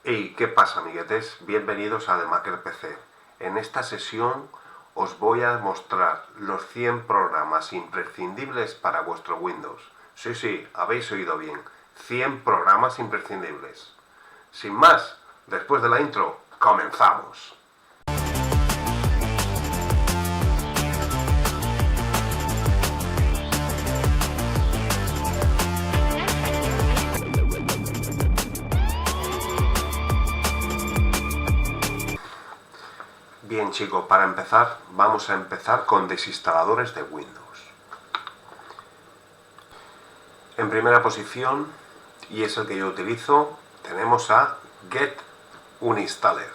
Hey, ¿qué pasa, amiguetes? Bienvenidos a The Maker PC. En esta sesión os voy a mostrar los 100 programas imprescindibles para vuestro Windows. Sí, habéis oído bien. 100 programas imprescindibles. Sin más, después de la intro, comenzamos. Bien, chicos, para empezar, vamos a empezar con desinstaladores de Windows. En primera posición, y es el que yo utilizo, tenemos a Get Uninstaller.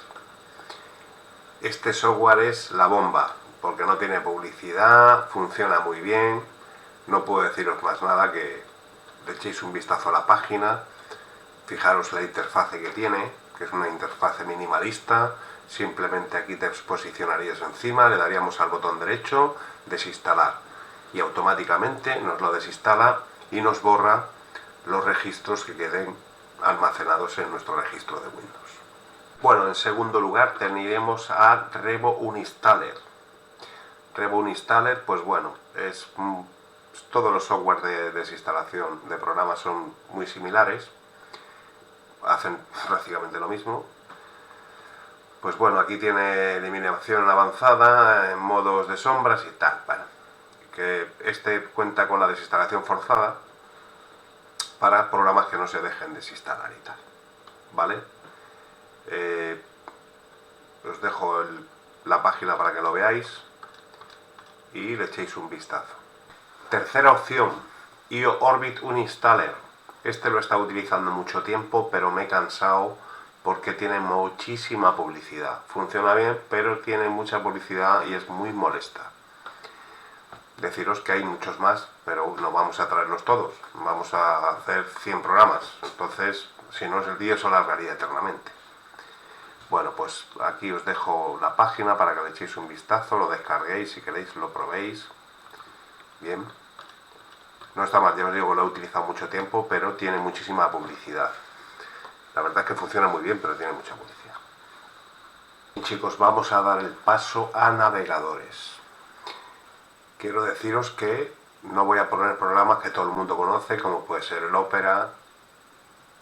Este software es la bomba, porque no tiene publicidad, funciona muy bien, no puedo deciros más nada que le echéis un vistazo a la página, fijaros la interfase que tiene, que es una interfase minimalista. Simplemente aquí te posicionarías encima, le daríamos al botón derecho, desinstalar, y automáticamente nos lo desinstala y nos borra los registros que queden almacenados en nuestro registro de Windows. Bueno, en segundo lugar tendremos a Revo Uninstaller. Revo Uninstaller, pues bueno, todos los software de desinstalación de programas son muy similares, hacen prácticamente lo mismo. Pues bueno, aquí tiene eliminación avanzada, en modos de sombras y tal. Bueno, que este cuenta con la desinstalación forzada para programas que no se dejen desinstalar y tal. ¿Vale? Os dejo la página para que lo veáis y le echéis un vistazo. Tercera opción, IO Orbit Uninstaller. Este lo he estado utilizando mucho tiempo, pero me he cansado porque tiene muchísima publicidad. Funciona bien, pero tiene mucha publicidad y es muy molesta. Deciros que hay muchos más, pero no vamos a traerlos todos. Vamos a hacer 100 programas. Entonces, si no es el día, se alargaría eternamente. Bueno, pues aquí os dejo la página para que le echéis un vistazo, lo descarguéis, si queréis lo probéis. Bien. No está mal, ya os digo que lo he utilizado mucho tiempo, pero tiene muchísima publicidad. La verdad es que funciona muy bien, pero tiene mucha publicidad. Y chicos, vamos a dar el paso a navegadores. Quiero deciros que no voy a poner programas que todo el mundo conoce, como puede ser el Opera,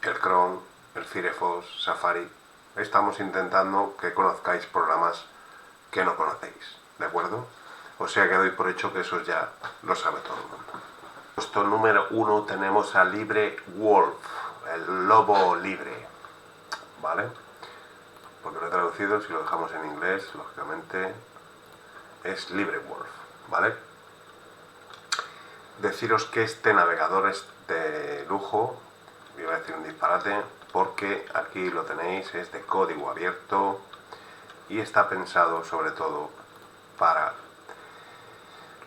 el Chrome, el Firefox, Safari. Estamos intentando que conozcáis programas que no conocéis, ¿de acuerdo? O sea que doy por hecho que eso ya lo sabe todo el mundo. Puesto número 1 tenemos a LibreWolf, el lobo libre, ¿vale? Porque lo he traducido, si lo dejamos en inglés, lógicamente es LibreWolf, ¿vale? Deciros que este navegador es de lujo, iba a decir un disparate, porque aquí lo tenéis, es de código abierto y está pensado sobre todo para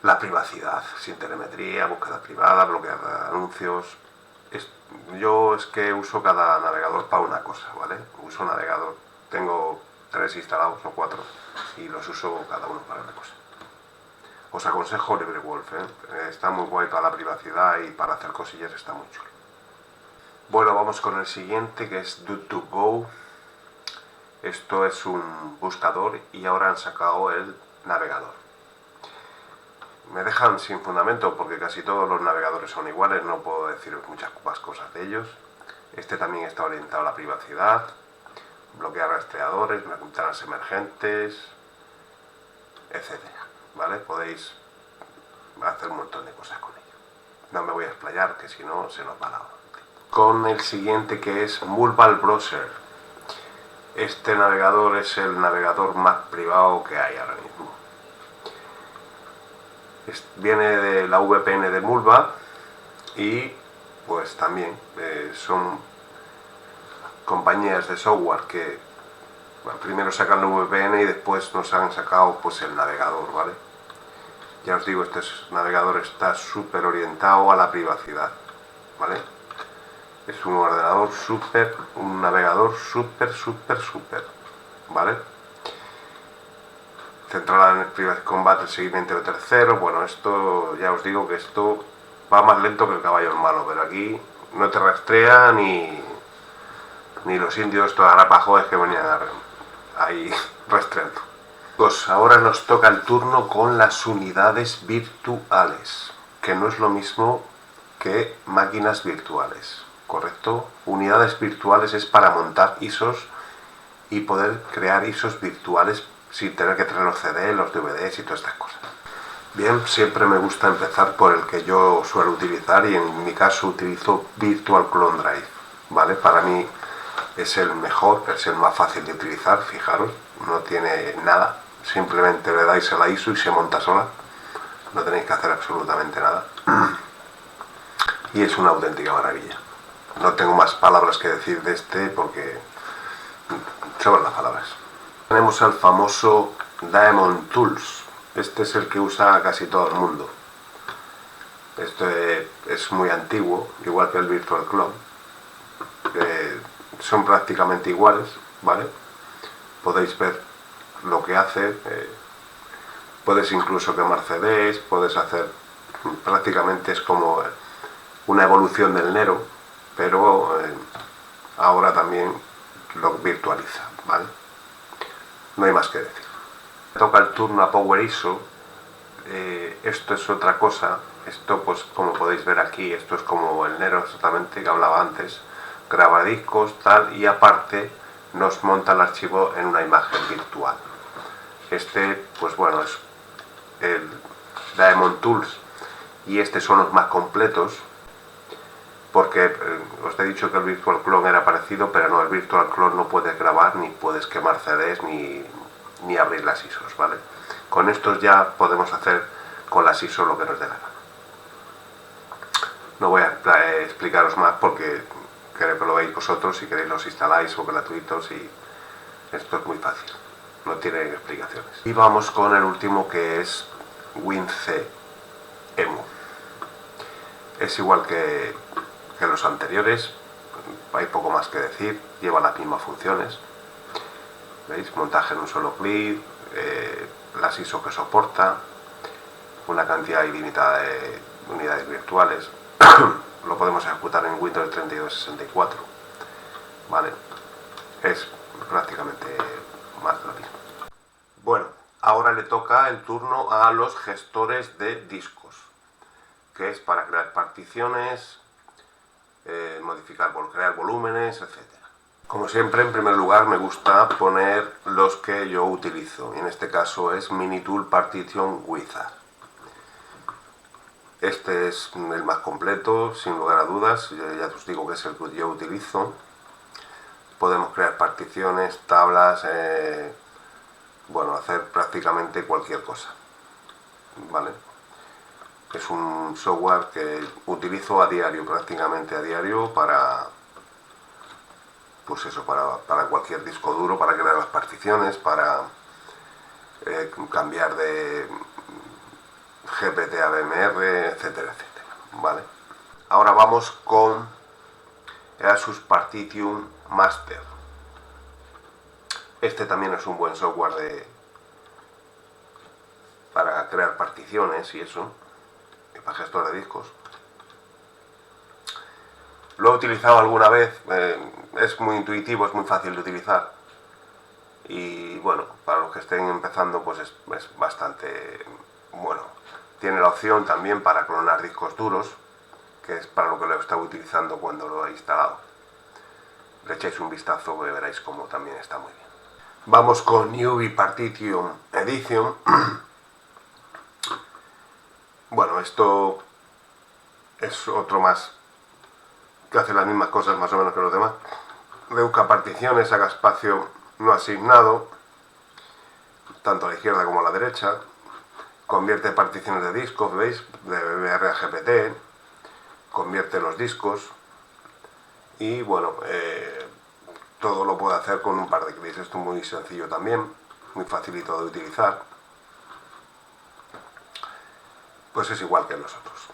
la privacidad, sin telemetría, búsqueda privada, bloquear anuncios. Yo es que uso cada navegador para una cosa, ¿vale? Uso navegador, tengo 3 instalados o 4 y los uso cada uno para una cosa. Os aconsejo LibreWolf, está muy guay para la privacidad y para hacer cosillas está muy chulo. Bueno, vamos con el siguiente, que es DuckDuckGo. Esto es un buscador y ahora han sacado el navegador. Me dejan sin fundamento porque casi todos los navegadores son iguales, no puedo deciros muchas más cosas de ellos. Este también está orientado a la privacidad, bloquear rastreadores, ventanas emergentes, etcétera. ¿Vale? Podéis hacer un montón de cosas con ello. No me voy a explayar, que si no se nos va la hora. Con el siguiente, que es Mulval Browser. Este navegador es el navegador más privado que hay ahora mismo. Viene de la VPN de Mulva y pues también son compañías de software que primero sacan la VPN y después nos han sacado pues el navegador, ¿vale? Ya os digo, este navegador está súper orientado a la privacidad, ¿vale? Es un ordenador un navegador súper, ¿vale? Centrada en el Private Combat, el seguimiento de terceros. Bueno, esto ya os digo que esto va más lento que el caballo malo, pero aquí no te rastrea ni ni los indios, estos arapajoes que venían ahí rastreando. Pues ahora nos toca el turno con las unidades virtuales, que no es lo mismo que máquinas virtuales, ¿correcto? Unidades virtuales es para montar ISOs y poder crear ISOs virtuales sin tener que traer los CD, los DVDs y todas estas cosas. Bien, siempre me gusta empezar por el que yo suelo utilizar y en mi caso utilizo Virtual Clone Drive, ¿vale? Para mí es el mejor, es el más fácil de utilizar, fijaros, no tiene nada, simplemente le dais a la ISO y se monta sola, no tenéis que hacer absolutamente nada y es una auténtica maravilla. No tengo más palabras que decir de este porque sobran las palabras. Tenemos al famoso Daemon Tools. Este es el que usa casi todo el mundo. Este es muy antiguo, igual que el Virtual Clone. Son prácticamente iguales, ¿vale? Podéis ver lo que hace. Puedes incluso quemar CDs, puedes hacer... Prácticamente es como una evolución del Nero, pero ahora también lo virtualiza, ¿vale? No hay más que decir. Toca el turno a Power ISO. Esto es otra cosa. Esto, pues como podéis ver aquí, esto es como el Nero exactamente que hablaba antes. Graba discos, tal, y aparte nos monta el archivo en una imagen virtual. Este, pues bueno, es el Daemon Tools y este son los más completos porque os he dicho que el Virtual Clone era parecido, pero no, el Virtual Clone no puedes grabar ni puedes quemar CDs ni abrir las ISOs, ¿vale? Con estos ya podemos hacer con las ISOs lo que nos dé la gana. No voy a explicaros más porque creo que lo veis vosotros, si queréis los instaláis, son gratuitos y esto es muy fácil, no tiene explicaciones. Y vamos con el último que es WinC Emu. Es igual que los anteriores, hay poco más que decir, lleva las mismas funciones. ¿Veis? Montaje en un solo clic, las ISO que soporta, una cantidad ilimitada de unidades virtuales. Lo podemos ejecutar en Windows 3264, ¿vale? Es prácticamente más de lo mismo. Bueno, ahora le toca el turno a los gestores de discos, que es para crear particiones, modificar, crear volúmenes, etc. Como siempre, en primer lugar me gusta poner los que yo utilizo, y en este caso es Minitool Partition Wizard. Este es el más completo, sin lugar a dudas, ya os digo que es el que yo utilizo. Podemos crear particiones, tablas, bueno, hacer prácticamente cualquier cosa, ¿vale? Es un software que utilizo a diario, prácticamente a diario, para, pues eso, para cualquier disco duro, para crear las particiones, para cambiar de GPT a BMR, etcétera, etcétera, ¿vale? Ahora vamos con Asus Partition Master. Este también es un buen software para crear particiones y eso, y para gestor de discos. Lo he utilizado alguna vez, es muy intuitivo, es muy fácil de utilizar y bueno, para los que estén empezando pues es bastante bueno. Tiene la opción también para clonar discos duros, que es para lo que lo he estado utilizando cuando lo he instalado. Le echáis un vistazo y veréis cómo también está muy bien. Vamos con UV Partition Edition. Bueno, esto es otro más que hace las mismas cosas más o menos que los demás. Reduca particiones, haga espacio no asignado, tanto a la izquierda como a la derecha. Convierte particiones de discos, ¿veis? De BMR a GPT. Convierte los discos. Y bueno, todo lo puede hacer con un par de clics. Esto es muy sencillo también, muy facilito de utilizar. Pues es igual que los otros.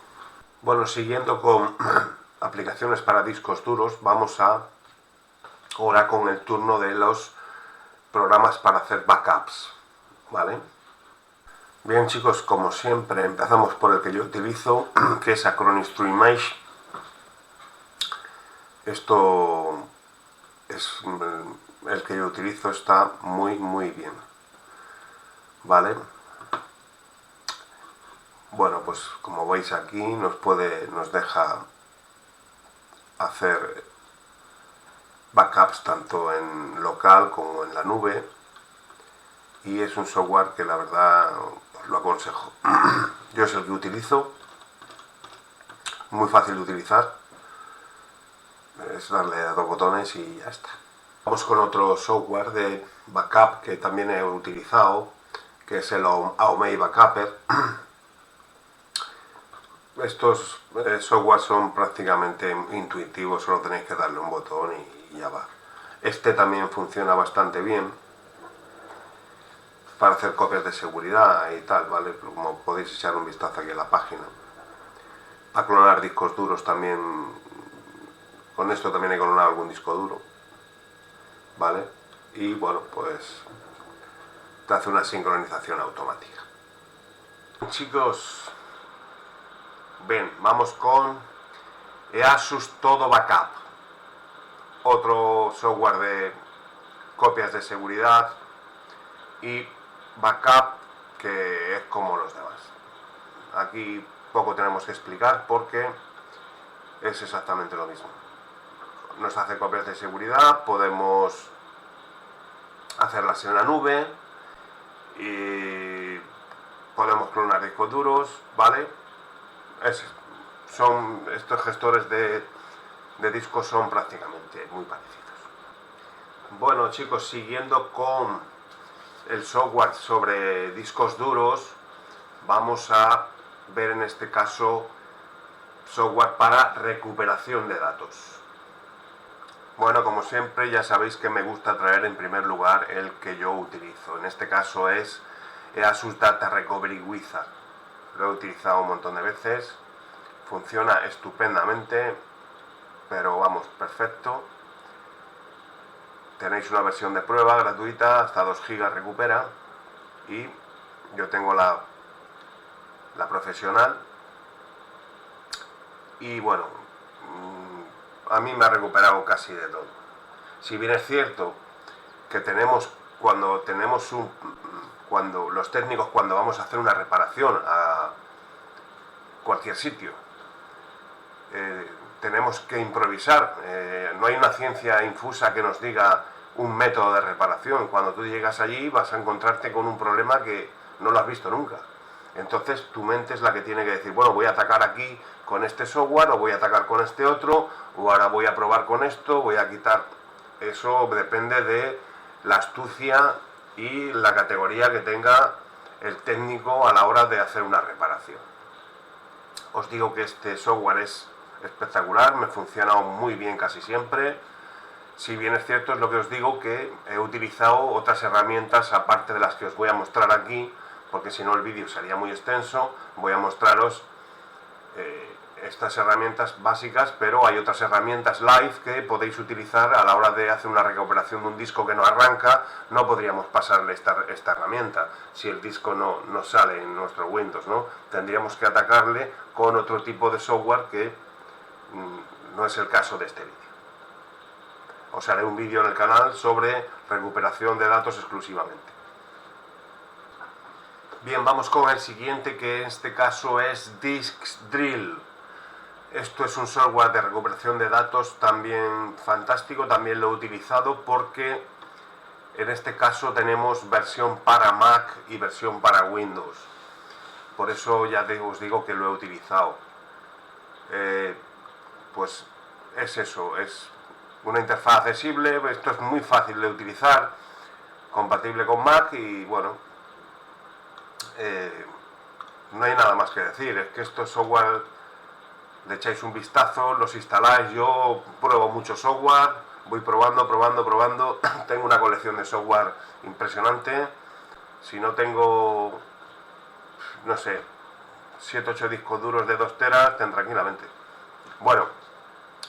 Bueno, siguiendo con aplicaciones para discos duros, vamos ahora con el turno de los programas para hacer backups, ¿vale? Bien chicos, como siempre empezamos por el que yo utilizo, que es Acronis to Image. Esto el que yo utilizo está muy bien, ¿vale? Bueno, pues como veis aquí nos deja hacer backups tanto en local como en la nube, y es un software que la verdad os lo aconsejo. Yo es el que utilizo, muy fácil de utilizar, es darle a dos botones y ya está. Vamos con otro software de backup que también he utilizado, que es el Aomei Backupper. Estos software son prácticamente intuitivos, solo tenéis que darle un botón y ya va. Este también funciona bastante bien para hacer copias de seguridad y tal, ¿vale? Como podéis echar un vistazo aquí en la página. Para clonar discos duros también, con esto también he clonado algún disco duro, ¿vale? Y bueno, pues te hace una sincronización automática. Chicos, ven, vamos con Asus Todo Backup, otro software de copias de seguridad y backup que es como los demás. Aquí poco tenemos que explicar porque es exactamente lo mismo. Nos hace copias de seguridad, podemos hacerlas en la nube y podemos clonar discos duros, ¿vale? Estos gestores de discos son prácticamente muy parecidos. Bueno, chicos, siguiendo con el software sobre discos duros, vamos a ver en este caso software para recuperación de datos. Bueno, como siempre ya sabéis que me gusta traer en primer lugar el que yo utilizo. En este caso es Asus Data Recovery Wizard. Lo he utilizado un montón de veces, funciona estupendamente, pero vamos, perfecto. Tenéis una versión de prueba gratuita, hasta 2 GB recupera, y yo tengo la profesional, y bueno, a mí me ha recuperado casi de todo. Si bien es cierto que cuando los técnicos, cuando vamos a hacer una reparación a cualquier sitio, tenemos que improvisar, no hay una ciencia infusa que nos diga un método de reparación. Cuando tú llegas allí vas a encontrarte con un problema que no lo has visto nunca. Entonces tu mente es la que tiene que decir, bueno, voy a atacar aquí con este software, o voy a atacar con este otro, o ahora voy a probar con esto, voy a quitar. Eso depende de la astucia y la categoría que tenga el técnico a la hora de hacer una reparación. Os digo que este software es espectacular, me funciona muy bien casi siempre. Si bien es cierto, es lo que os digo, que he utilizado otras herramientas aparte de las que os voy a mostrar aquí, porque si no el vídeo sería muy extenso. Voy a mostraros estas herramientas básicas, pero hay otras herramientas live que podéis utilizar a la hora de hacer una recuperación de un disco que no arranca. No podríamos pasarle esta herramienta si el disco no sale en nuestro Windows, ¿no? Tendríamos que atacarle con otro tipo de software que no es el caso de este vídeo. Os haré un vídeo en el canal sobre recuperación de datos exclusivamente. Bien, vamos con el siguiente, que en este caso es DiskDrill. Esto es un software de recuperación de datos también fantástico, también lo he utilizado porque en este caso tenemos versión para Mac y versión para Windows. Por eso ya os digo que lo he utilizado. Pues es eso, es una interfaz accesible, esto es muy fácil de utilizar, compatible con Mac, y bueno, no hay nada más que decir. Es que estos software le echáis un vistazo, los instaláis. Yo pruebo mucho software, voy probando. Tengo una colección de software impresionante. Si no tengo, no sé, 7-8 discos duros de 2 teras, tranquilamente. Bueno,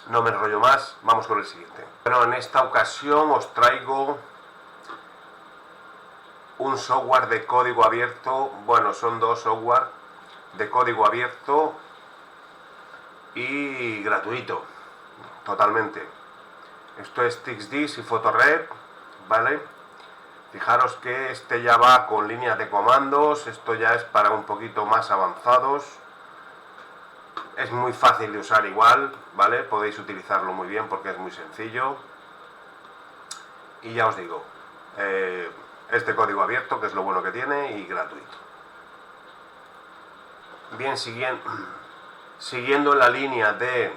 no me enrollo más, vamos con el siguiente. Bueno, en esta ocasión os traigo un software de código abierto. Bueno, son dos software de código abierto y gratuito, totalmente. Esto es TixDisk y PhotoRed, ¿vale? Fijaros que este ya va con líneas de comandos, esto ya es para un poquito más avanzados. Es muy fácil de usar igual, ¿vale? Podéis utilizarlo muy bien porque es muy sencillo. Y ya os digo, este código abierto, que es lo bueno que tiene, y gratuito. Bien, siguiendo en la línea de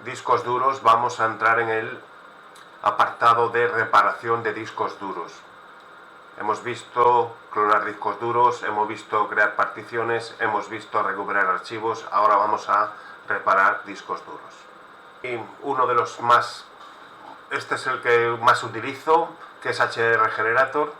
discos duros, vamos a entrar en el apartado de reparación de discos duros. Hemos visto clonar discos duros, hemos visto crear particiones, hemos visto recuperar archivos, ahora vamos a reparar discos duros. Y uno de los más, este es el que más utilizo, que es HD Regenerator.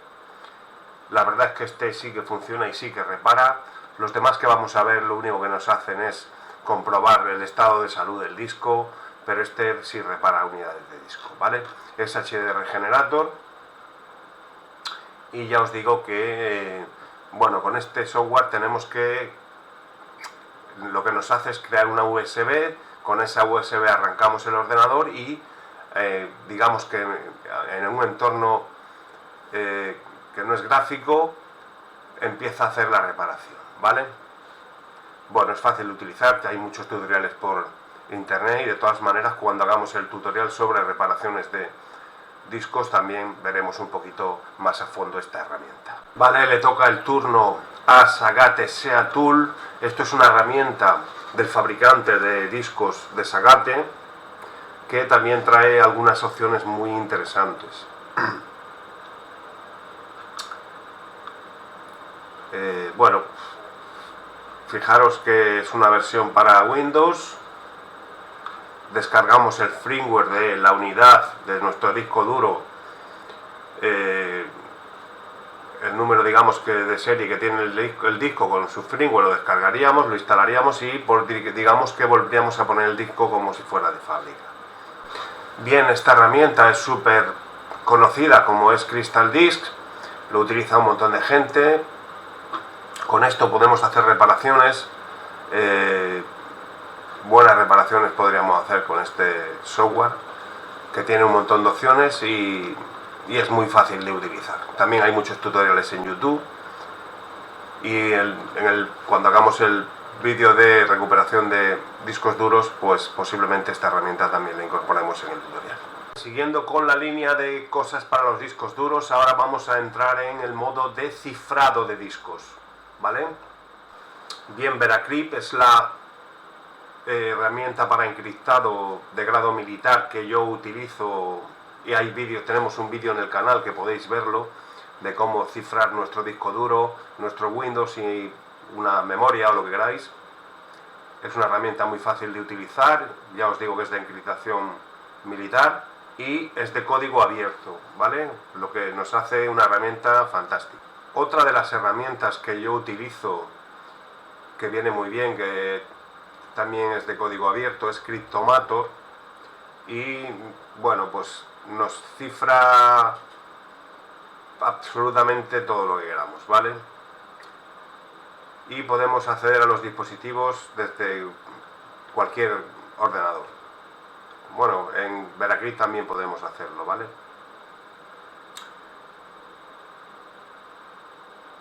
La verdad es que este sí que funciona y sí que repara. Los demás que vamos a ver lo único que nos hacen es comprobar el estado de salud del disco, pero este sí repara unidades de disco, ¿vale? Es HD Regenerator. Y ya os digo que, bueno, con este software tenemos que, lo que nos hace es crear una USB, con esa USB arrancamos el ordenador y digamos que en un entorno que no es gráfico, empieza a hacer la reparación, ¿vale? Bueno, es fácil de utilizar, hay muchos tutoriales por internet y de todas maneras cuando hagamos el tutorial sobre reparaciones de discos también veremos un poquito más a fondo esta herramienta. Vale, le toca el turno a Sagate SEA Tool. Esto es una herramienta del fabricante de discos de Sagate que también trae algunas opciones muy interesantes. Bueno, fijaros que es una versión para Windows. Descargamos el firmware de la unidad de nuestro disco duro, el número digamos que de serie que tiene el disco con su firmware, lo descargaríamos, lo instalaríamos y digamos que volveríamos a poner el disco como si fuera de fábrica. Bien, esta herramienta es súper conocida como es Crystal Disk, lo utiliza un montón de gente. Con esto podemos hacer reparaciones, buenas reparaciones podríamos hacer con este software que tiene un montón de opciones y es muy fácil de utilizar. También hay muchos tutoriales en YouTube y cuando hagamos el vídeo de recuperación de discos duros, pues posiblemente esta herramienta también la incorporemos en el tutorial. Siguiendo con la línea de cosas para los discos duros, ahora vamos a entrar en el modo de cifrado de discos, ¿vale? Bien, Veracrypt es la herramienta para encriptado de grado militar que yo utilizo y hay vídeos, tenemos un vídeo en el canal que podéis verlo de cómo cifrar nuestro disco duro, nuestro Windows y una memoria o lo que queráis. Es una herramienta muy fácil de utilizar, ya os digo que es de encriptación militar y es de código abierto, ¿vale? Lo que nos hace una herramienta fantástica. Otra de las herramientas que yo utilizo que viene muy bien, que también es de código abierto, es Cryptomator y bueno, pues nos cifra absolutamente todo lo que queramos, ¿vale? Y podemos acceder a los dispositivos desde cualquier ordenador. Bueno, en Veracrypt también podemos hacerlo, ¿vale?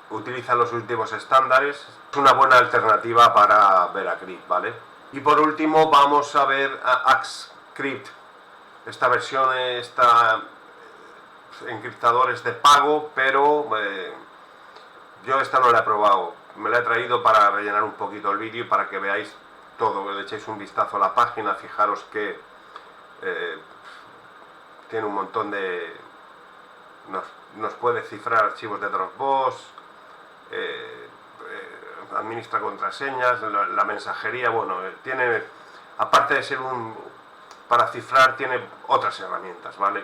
Utiliza los últimos estándares, es una buena alternativa para Veracrypt, ¿vale? Y por último vamos a ver a AxeCrypt. Esta versión está encriptador es de pago, pero yo esta no la he probado. Me la he traído para rellenar un poquito el vídeo y para que veáis todo, que le echéis un vistazo a la página. Fijaros que tiene un montón de... Nos puede cifrar archivos de Dropbox, administra contraseñas, la mensajería, bueno, tiene, aparte de ser para cifrar, tiene otras herramientas, ¿vale?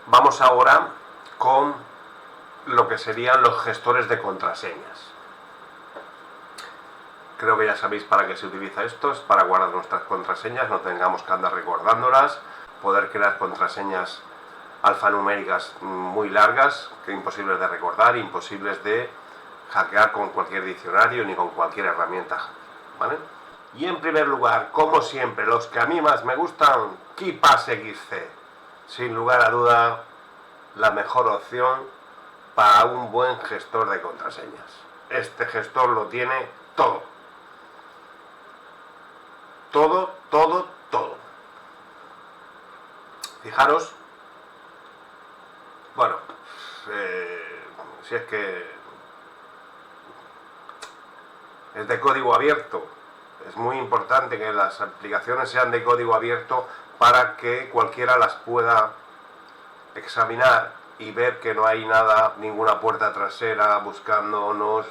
Vamos ahora con lo que serían los gestores de contraseñas. Creo que ya sabéis para qué se utiliza esto, es para guardar nuestras contraseñas, no tengamos que andar recordándolas, poder crear contraseñas alfanuméricas muy largas, que imposibles de recordar, imposibles de hackear con cualquier diccionario ni con cualquier herramienta, ¿vale? Y en primer lugar, como siempre, los que a mí más me gustan, KeePass XC. Sin lugar a duda, la mejor opción para un buen gestor de contraseñas. Este gestor lo tiene todo. Todo, todo, todo. Fijaros, bueno, si es que es de código abierto. Es muy importante que las aplicaciones sean de código abierto para que cualquiera las pueda examinar y ver que no hay nada, ninguna puerta trasera buscándonos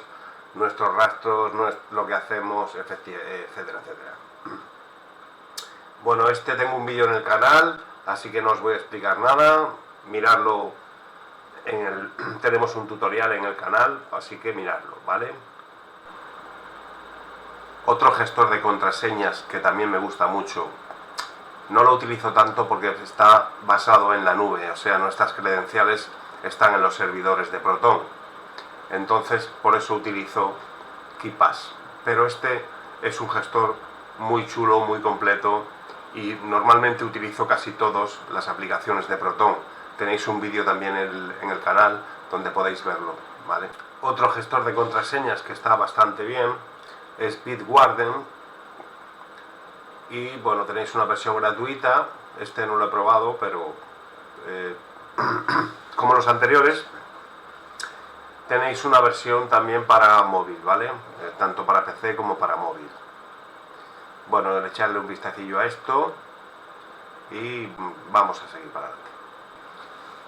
nuestros rastros, lo que hacemos, etcétera, etcétera. Bueno, tengo un vídeo en el canal, así que no os voy a explicar nada. Miradlo, tenemos un tutorial en el canal, así que miradlo, ¿vale? Otro gestor de contraseñas que también me gusta mucho, no lo utilizo tanto porque está basado en la nube, o sea, nuestras credenciales están en los servidores de Proton. Entonces, por eso utilizo KeePass. Pero este es un gestor muy chulo, muy completo, y normalmente utilizo casi todas las aplicaciones de Proton. Tenéis un vídeo también en el canal donde podéis verlo, ¿vale? Otro gestor de contraseñas que está bastante bien es Bitwarden, y bueno, tenéis una versión gratuita. Este no lo he probado, pero como los anteriores, tenéis una versión también para móvil, ¿vale? Tanto para PC como para móvil. Bueno, echarle un vistacillo a esto y vamos a seguir para adelante.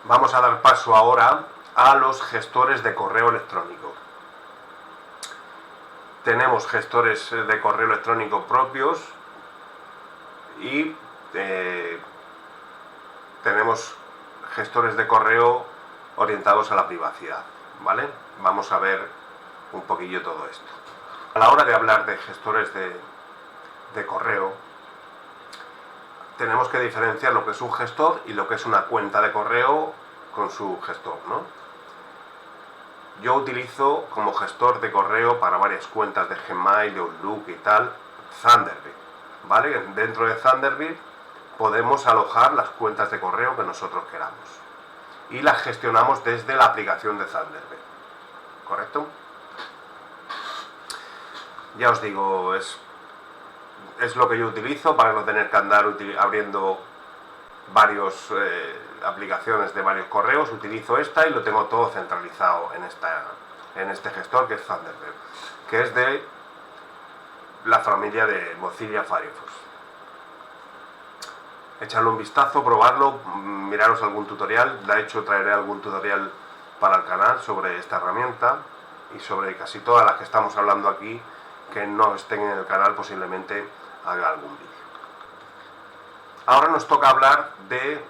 Vamos a dar paso ahora a los gestores de correo electrónico. Tenemos gestores de correo electrónico propios y tenemos gestores de correo orientados a la privacidad, ¿vale? Vamos a ver un poquillo todo esto. A la hora de hablar de gestores de correo, tenemos que diferenciar lo que es un gestor y lo que es una cuenta de correo con su gestor, ¿no? Yo utilizo como gestor de correo para varias cuentas de Gmail, de Outlook y tal, Thunderbird, ¿vale? Dentro de Thunderbird podemos alojar las cuentas de correo que nosotros queramos y las gestionamos desde la aplicación de Thunderbird, ¿correcto? Ya os digo, es lo que yo utilizo para no tener que andar abriendo varias aplicaciones de varios correos. Utilizo esta y lo tengo todo centralizado en este gestor, que es Thunderbird, que es de la familia de Mozilla Firefox. Echarle un vistazo, probarlo, miraros algún tutorial. De hecho, traeré algún tutorial para el canal sobre esta herramienta y sobre casi todas las que estamos hablando aquí, que no estén en el canal, posiblemente haga algún vídeo. Ahora nos toca hablar de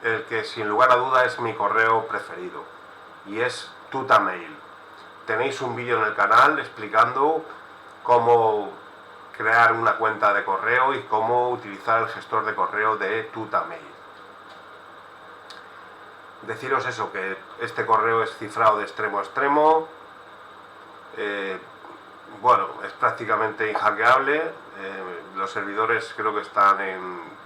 el que sin lugar a duda es mi correo preferido, y es Tutamail. Tenéis un vídeo en el canal explicando cómo crear una cuenta de correo y cómo utilizar el gestor de correo de Tutamail. Deciros eso, que este correo es cifrado de extremo a extremo. Bueno, es prácticamente inhackeable. Los servidores creo que están en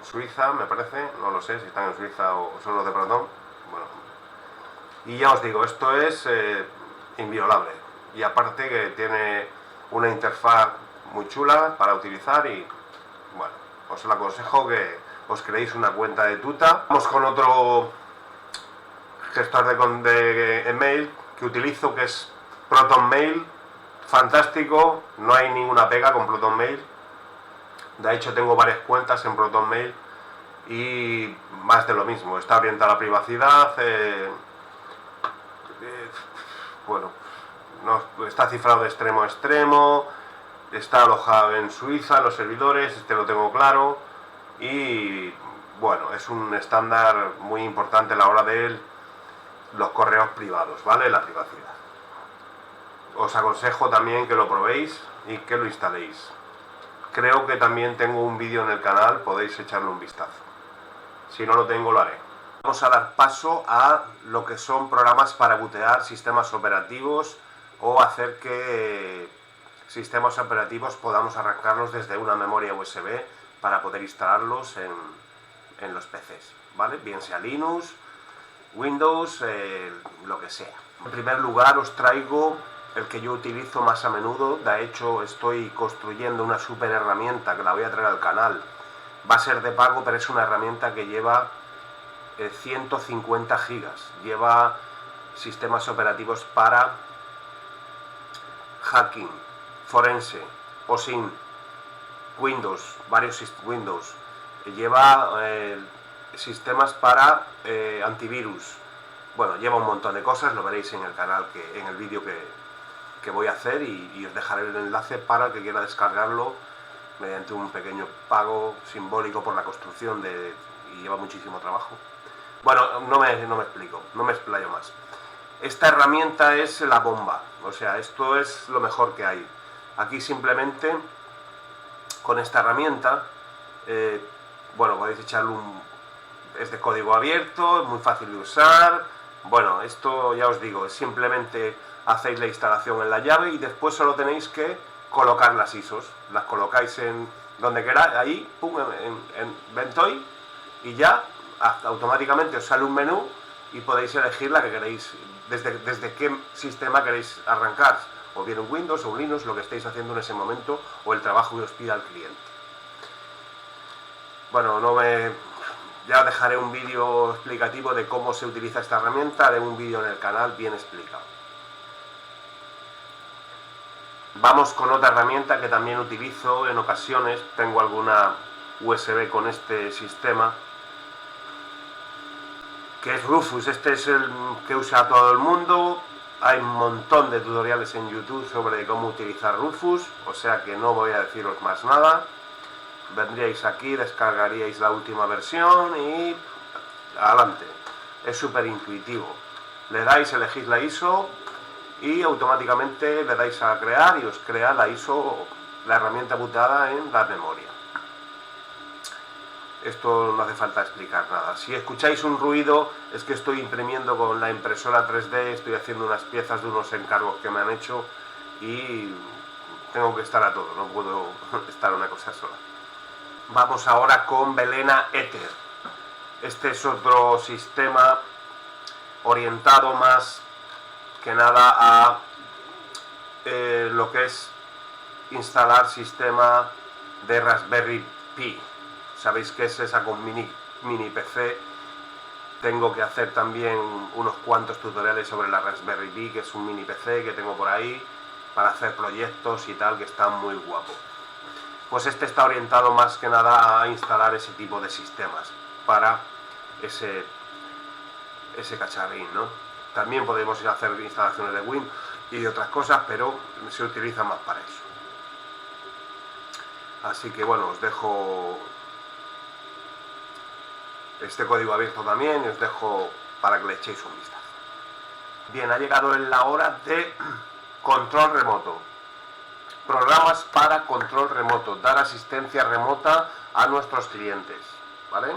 Suiza, me parece, no lo sé si están en Suiza o son los de Proton. Bueno, y ya os digo, esto es inviolable, y aparte que tiene una interfaz muy chula para utilizar, y bueno, os lo aconsejo que os creéis una cuenta de Tuta. Vamos con otro gestor de email que utilizo, que es ProtonMail. Fantástico, no hay ninguna pega con ProtonMail. De hecho, tengo varias cuentas en ProtonMail y más de lo mismo. Está orientada a la privacidad. Bueno, no, está cifrado de extremo a extremo. Está alojado en Suiza, en los servidores. Lo tengo claro. Y bueno, es un estándar muy importante a la hora de los correos privados, ¿vale? La privacidad. Os aconsejo también que lo probéis y que lo instaléis. Creo que también tengo un vídeo en el canal, podéis echarle un vistazo. Si no lo tengo, lo haré. Vamos a dar paso a lo que son programas para bootear sistemas operativos o hacer que sistemas operativos podamos arrancarlos desde una memoria USB para poder instalarlos en los PCs, ¿vale? Bien sea Linux, Windows, lo que sea. En primer lugar os traigo el que yo utilizo más a menudo. De hecho estoy construyendo una super herramienta que la voy a traer al canal. Va a ser de pago, pero es una herramienta que lleva 150 gigas. Lleva sistemas operativos para hacking, forense, OSINT, Windows, varios Windows. Lleva sistemas para antivirus. Bueno, lleva un montón de cosas, lo veréis en el canal, en el vídeo que voy a hacer, y os dejaré el enlace para el que quiera descargarlo mediante un pequeño pago simbólico por la construcción y lleva muchísimo trabajo. Bueno, no me explico, no me explayo más. Esta herramienta es la bomba, o sea, esto es lo mejor que hay. Aquí simplemente con esta herramienta, bueno, podéis echarle es de código abierto, es muy fácil de usar. Bueno, esto ya os digo, es simplemente hacéis la instalación en la llave y después solo tenéis que colocar las ISOs. Las colocáis en donde queráis, ahí, pum, en Ventoy, y ya automáticamente os sale un menú y podéis elegir la que queréis, desde qué sistema queréis arrancar, o bien un Windows o un Linux, lo que estéis haciendo en ese momento, o el trabajo que os pida el cliente. Bueno, ya os dejaré un vídeo explicativo de cómo se utiliza esta herramienta, haré un vídeo en el canal bien explicado. Vamos con otra herramienta que también utilizo en ocasiones. Tengo alguna USB con este sistema, que es Rufus. Este es el que usa todo el mundo. Hay un montón de tutoriales en YouTube sobre cómo utilizar Rufus, o sea que no voy a deciros más nada. Vendríais aquí, descargaríais la última versión y adelante. Es súper intuitivo. Le dais, elegís la ISO y automáticamente le dais a crear y os crea la ISO, la herramienta bootada en la memoria. Esto no hace falta explicar nada. Si escucháis un ruido es que estoy imprimiendo con la impresora 3D, estoy haciendo unas piezas de unos encargos que me han hecho y tengo que estar a todo, no puedo estar una cosa sola. Vamos ahora con Velena Ether. Este es otro sistema orientado más que nada a lo que es instalar sistema de Raspberry Pi. Sabéis que es esa con mini PC. Tengo que hacer también unos cuantos tutoriales sobre la Raspberry Pi, que es un mini PC que tengo por ahí para hacer proyectos y tal, que está muy guapo. Pues este está orientado más que nada a instalar ese tipo de sistemas para ese cacharrín, ¿no? También podemos hacer instalaciones de Win y de otras cosas, pero se utiliza más para eso. Así que bueno, os dejo este código abierto también y os dejo para que le echéis un vistazo. Bien, ha llegado la hora de control remoto. Programas para control remoto, dar asistencia remota a nuestros clientes, ¿vale?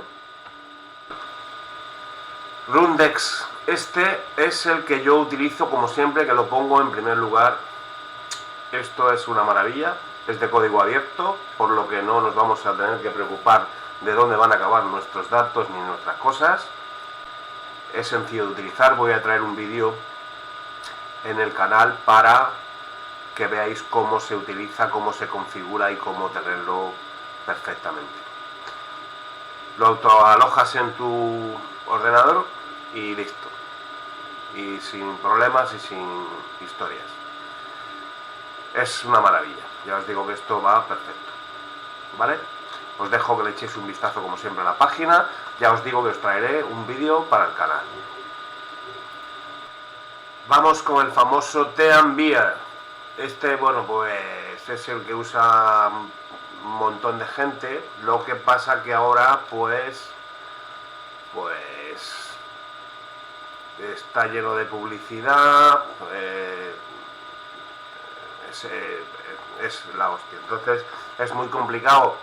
Rundex, este es el que yo utilizo como siempre, que lo pongo en primer lugar. Esto es una maravilla, es de código abierto, por lo que no nos vamos a tener que preocupar de dónde van a acabar nuestros datos ni nuestras cosas. Es sencillo de utilizar, voy a traer un vídeo en el canal para que veáis cómo se utiliza, cómo se configura y cómo tenerlo perfectamente. Lo autoalojas en tu ordenador y listo. Y sin problemas y sin historias. Es una maravilla. Ya os digo que esto va perfecto. ¿Vale? Os dejo que le echéis un vistazo como siempre a la página. Ya os digo que os traeré un vídeo para el canal. Vamos con el famoso Teambeer. Este, bueno, pues es el que usa un montón de gente. Lo que pasa que ahora pues está lleno de publicidad, es la hostia. Entonces es muy complicado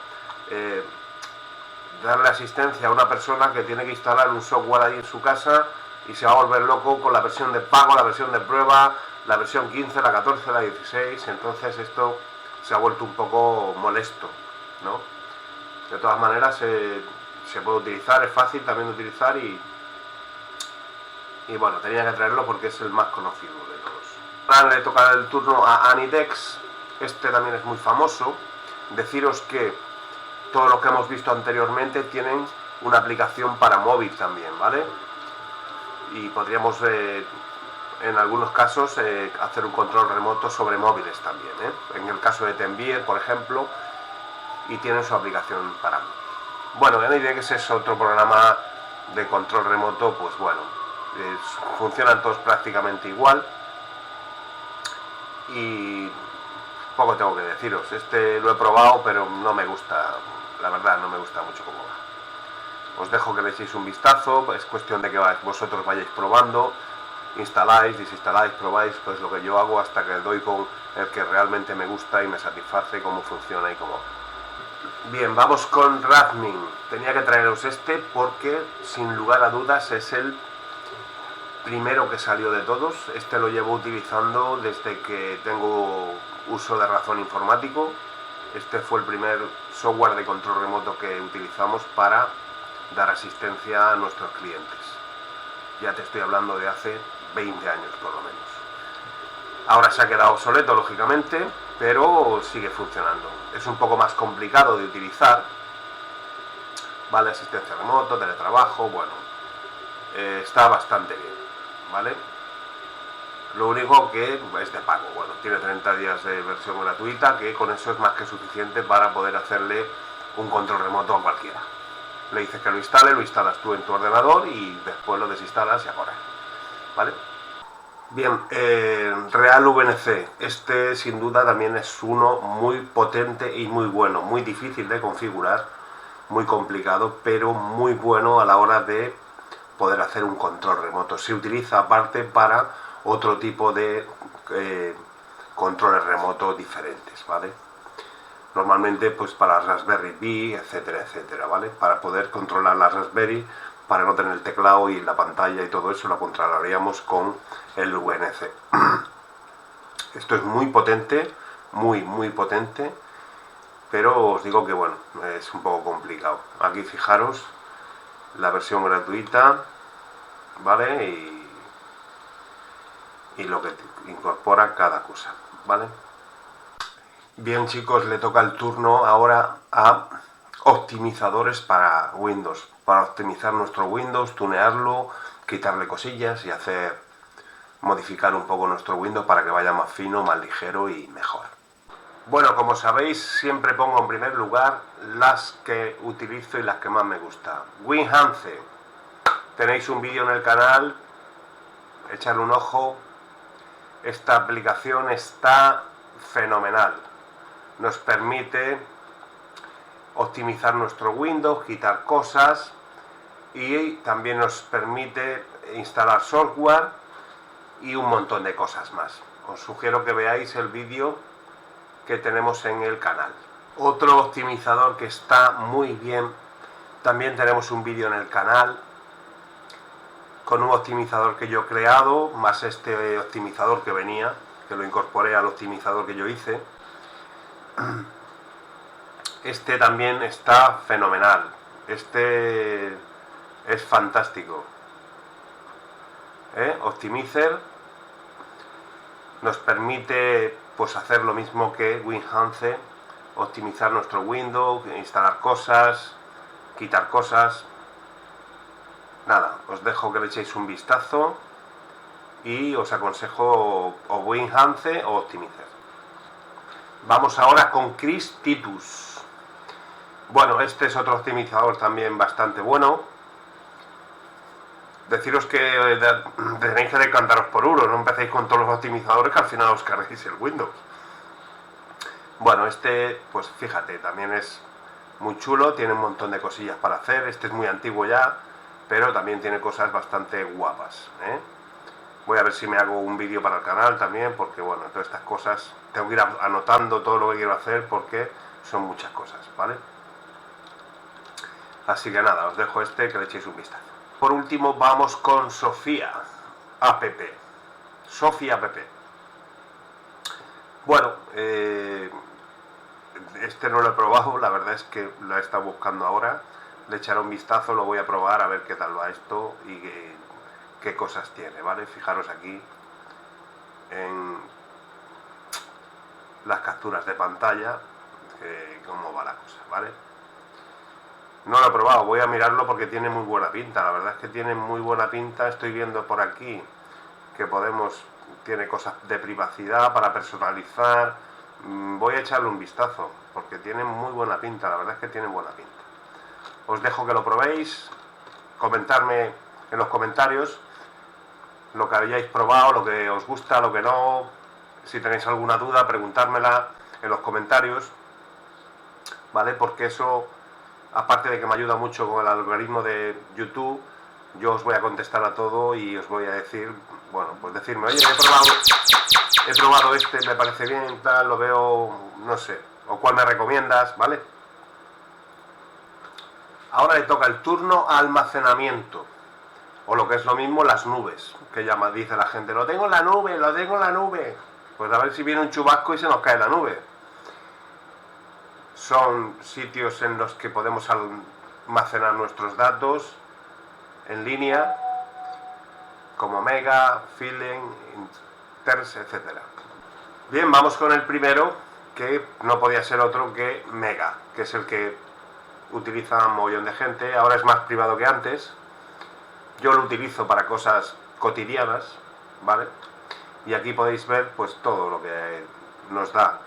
darle asistencia a una persona que tiene que instalar un software ahí en su casa y se va a volver loco con la versión de pago, la versión de prueba, la versión 15, la 14, la 16, entonces esto se ha vuelto un poco molesto, ¿no? De todas maneras se puede utilizar, es fácil también de utilizar y bueno, tenía que traerlo porque es el más conocido de todos. Ahora le toca el turno a Anidex, este también es muy famoso. Deciros que todos los que hemos visto anteriormente tienen una aplicación para móvil también, ¿vale? Y podríamos en algunos casos hacer un control remoto sobre móviles también, ¿eh? En el caso de Tenbier, por ejemplo, y tienen su aplicación para móvil. Bueno, Anidex es otro programa de control remoto, pues bueno, funcionan todos prácticamente igual y poco tengo que deciros. Este lo he probado, pero no me gusta, la verdad no me gusta mucho cómo va. Os dejo que le echéis un vistazo, es cuestión de que vosotros vayáis probando, instaláis, desinstaláis, probáis, pues lo que yo hago hasta que doy con el que realmente me gusta y me satisface cómo funciona y cómo. Bien, vamos con Radmin. Tenía que traeros este porque sin lugar a dudas es el primero que salió de todos. Este lo llevo utilizando desde que tengo uso de razón informático. Este fue el primer software de control remoto que utilizamos para dar asistencia a nuestros clientes. Ya te estoy hablando de hace 20 años por lo menos. Ahora se ha quedado obsoleto, lógicamente, pero sigue funcionando. Es un poco más complicado de utilizar, ¿vale? Asistencia remoto, teletrabajo, bueno, está bastante bien, ¿vale? Lo único que es de pago, bueno, tiene 30 días de versión gratuita, que con eso es más que suficiente para poder hacerle un control remoto a cualquiera. Le dices que lo instale, lo instalas tú en tu ordenador y después lo desinstalas y a correr, ¿vale? Bien, Real VNC, este sin duda también es uno muy potente y muy bueno, muy difícil de configurar, muy complicado, pero muy bueno a la hora de poder hacer un control remoto. Se utiliza aparte para otro tipo de controles remotos diferentes, ¿vale? Normalmente pues para Raspberry Pi, etcétera, etcétera, ¿vale? Para poder controlar la Raspberry, para no tener el teclado y la pantalla y todo eso, lo controlaríamos con el VNC. Esto es muy potente, muy potente, pero os digo que bueno, es un poco complicado. Aquí fijaros la versión gratuita, ¿vale? Y lo que incorpora cada cosa, ¿vale? Bien chicos, le toca el turno ahora a optimizadores para Windows, para optimizar nuestro Windows, tunearlo, quitarle cosillas y modificar un poco nuestro Windows para que vaya más fino, más ligero y mejor. Bueno, como sabéis, siempre pongo en primer lugar las que utilizo y las que más me gustan. WinHance, tenéis un vídeo en el canal, echarle un ojo. Esta aplicación está fenomenal. Nos permite optimizar nuestro Windows, quitar cosas y también nos permite instalar software y un montón de cosas más. Os sugiero que veáis el vídeo que tenemos en el canal. Otro optimizador que está muy bien, también tenemos un vídeo en el canal con un optimizador que yo he creado, más este optimizador que venía, que lo incorporé al optimizador que yo hice. Este también está fenomenal. Este es fantástico. Optimizer nos permite pues hacer lo mismo que WinHance, optimizar nuestro Windows, instalar cosas, quitar cosas. Nada, os dejo que le echéis un vistazo y os aconsejo o WinHance o Optimizer. Vamos ahora con Chris Titus. Bueno, este es otro optimizador también bastante bueno. Deciros que tenéis que decantaros por uno, no empecéis con todos los optimizadores que al final os carguéis el Windows. Bueno, este, pues fíjate, también es muy chulo, tiene un montón de cosillas para hacer. Este es muy antiguo ya, pero también tiene cosas bastante guapas, ¿eh? Voy a ver si me hago un vídeo para el canal también, porque bueno, todas estas cosas tengo que ir anotando todo lo que quiero hacer porque son muchas cosas, ¿vale? Así que nada, os dejo este, que le echéis un vistazo. Por último vamos con Sofia App. Sofia App. Bueno, este no lo he probado, la verdad es que lo he estado buscando ahora. Le echaré un vistazo, lo voy a probar a ver qué tal va esto y qué cosas tiene, ¿vale? Fijaros aquí en las capturas de pantalla, cómo va la cosa, ¿vale? No lo he probado, voy a mirarlo porque tiene muy buena pinta, la verdad es que tiene muy buena pinta. Estoy viendo por aquí que tiene cosas de privacidad para personalizar. Voy a echarle un vistazo porque tiene muy buena pinta, la verdad es que tiene buena pinta. Os dejo que lo probéis, comentarme en los comentarios lo que hayáis probado, lo que os gusta, lo que no. Si tenéis alguna duda, preguntármela en los comentarios, ¿vale? Porque eso, aparte de que me ayuda mucho con el algoritmo de YouTube, yo os voy a contestar a todo y os voy a decir, bueno, pues decirme, oye, he probado este, me parece bien, tal, lo veo, no sé, o cuál me recomiendas, ¿vale? Ahora le toca el turno a almacenamiento, o lo que es lo mismo, las nubes, que dice la gente, lo tengo en la nube, lo tengo en la nube. Pues a ver si viene un chubasco y se nos cae la nube. Son sitios en los que podemos almacenar nuestros datos en línea, como Mega, Filen, Inters, etc. Bien, vamos con el primero, que no podía ser otro que Mega, que es el que utiliza un montón de gente. Ahora es más privado que antes. Yo lo utilizo para cosas cotidianas, ¿vale? Y aquí podéis ver pues todo lo que nos da.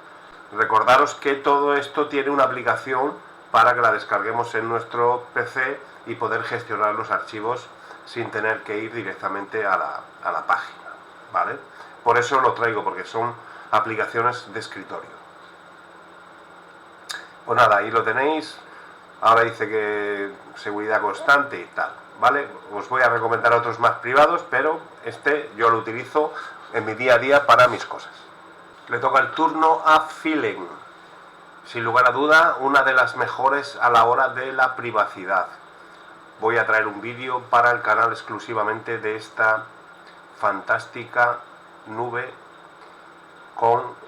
Recordaros que todo esto tiene una aplicación para que la descarguemos en nuestro PC y poder gestionar los archivos sin tener que ir directamente a la página, ¿vale? Por eso lo traigo, porque son aplicaciones de escritorio. Pues nada, ahí lo tenéis. Ahora dice que seguridad constante y tal, ¿vale? Os voy a recomendar otros más privados, pero este yo lo utilizo en mi día a día para mis cosas. Le toca el turno a Filen. Sin lugar a duda, una de las mejores a la hora de la privacidad. Voy a traer un vídeo para el canal exclusivamente de esta fantástica nube con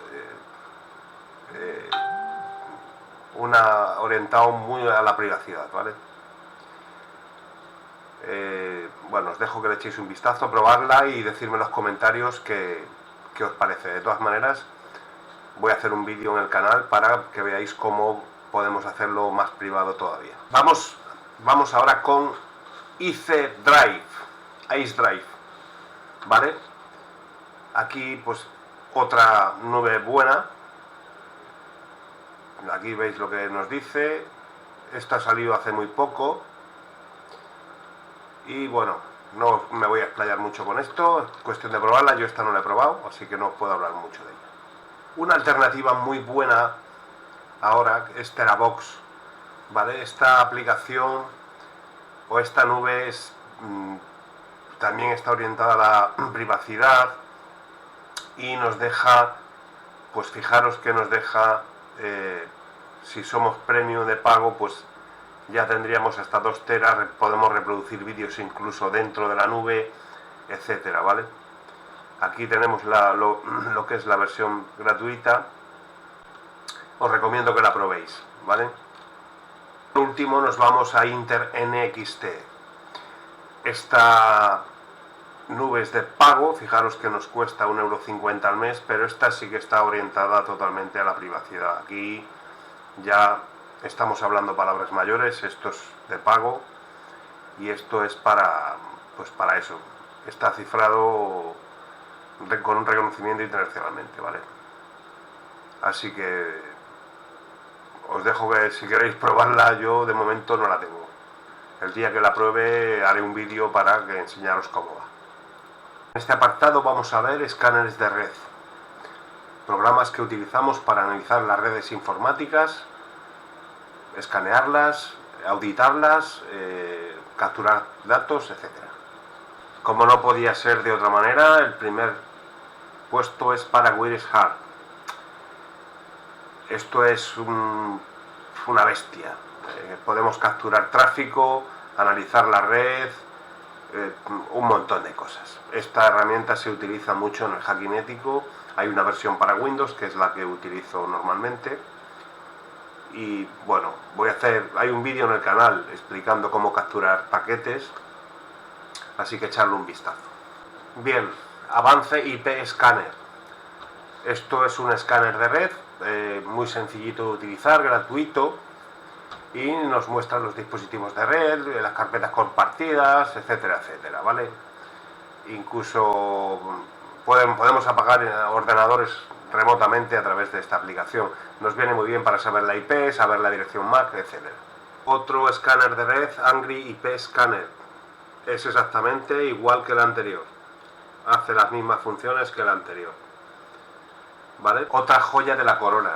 orientado muy a la privacidad, ¿vale? Bueno, os dejo que le echéis un vistazo, probarla y decirme en los comentarios qué os parece. De todas maneras, voy a hacer un vídeo en el canal para que veáis cómo podemos hacerlo más privado todavía. Vamos ahora con Ice Drive, ¿vale? Aquí pues otra nube buena. Aquí veis lo que nos dice. Esta ha salido hace muy poco. Y bueno, no me voy a explayar mucho con esto, es cuestión de probarla. Yo esta no la he probado, así que no puedo hablar mucho de ella. Una alternativa muy buena ahora es Terabox, ¿vale? Esta aplicación o esta nube también está orientada a la privacidad y nos deja, pues fijaros que nos deja, si somos premium de pago, pues ya tendríamos hasta 2 teras, podemos reproducir vídeos incluso dentro de la nube, etcétera, ¿vale? Aquí tenemos lo que es la versión gratuita. Os recomiendo que la probéis, ¿vale? Por último nos vamos a InterNXT. Esta nube es de pago, fijaros que nos cuesta 1,50 € al mes, pero esta sí que está orientada totalmente a la privacidad. Aquí ya estamos hablando palabras mayores, esto es de pago y esto es para eso. Está cifrado con un reconocimiento internacionalmente, ¿vale? Así que os dejo que si queréis probarla, yo de momento no la tengo. El día que la pruebe haré un vídeo para enseñaros cómo va. En este apartado vamos a ver escáneres de red, programas que utilizamos para analizar las redes informáticas, escanearlas, auditarlas, capturar datos, etc. Como no podía ser de otra manera, el primer puesto es para WiresHard. Esto es una bestia. Podemos capturar tráfico, analizar la red, un montón de cosas. Esta herramienta se utiliza mucho en el hacking ético. Hay una versión para Windows que es la que utilizo normalmente. Y bueno, hay un vídeo en el canal explicando cómo capturar paquetes, así que echarle un vistazo. Bien, Avance IP Scanner. Esto es un escáner de red, muy sencillito de utilizar, gratuito, y nos muestra los dispositivos de red, las carpetas compartidas, etcétera, etcétera, ¿vale? Incluso podemos apagar ordenadores remotamente a través de esta aplicación. Nos viene muy bien para saber la IP, saber la dirección MAC, etcétera. Otro escáner de red, Angry IP Scanner. Es exactamente igual que el anterior. Hace las mismas funciones que el anterior. ¿Vale? Otra joya de la corona,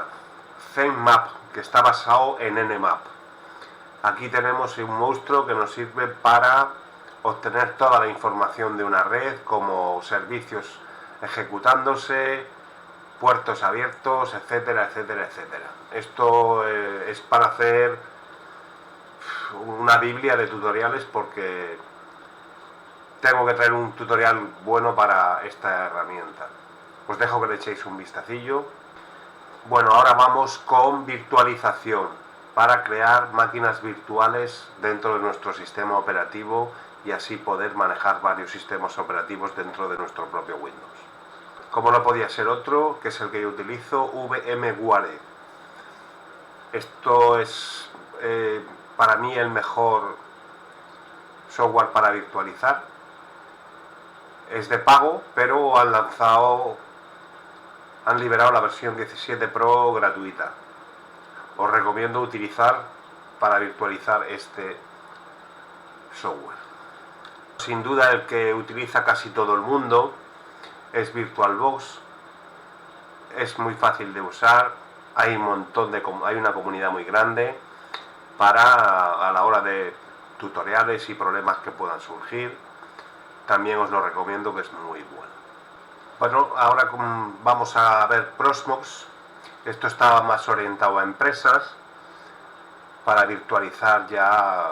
ZenMap, que está basado en Nmap. Aquí tenemos un monstruo que nos sirve para obtener toda la información de una red, como servicios ejecutándose, puertos abiertos, etcétera, etcétera, etcétera. Esto es para hacer una biblia de tutoriales, porque tengo que traer un tutorial bueno para esta herramienta. Os dejo que le echéis un vistacillo. Bueno, ahora vamos con virtualización, para crear máquinas virtuales dentro de nuestro sistema operativo y así poder manejar varios sistemas operativos dentro de nuestro propio Windows. Como no podía ser otro, que es el que yo utilizo, VMware. Esto es para mí el mejor software para virtualizar. Es de pago, pero han liberado la versión 17 Pro gratuita. Os recomiendo utilizar para virtualizar este software. Sin duda el que utiliza casi todo el mundo es VirtualBox. Es muy fácil de usar, hay una comunidad muy grande a la hora de tutoriales y problemas que puedan surgir. También os lo recomiendo, que es muy bueno. Bueno, ahora vamos a ver Proxmox. Esto está más orientado a empresas, para virtualizar ya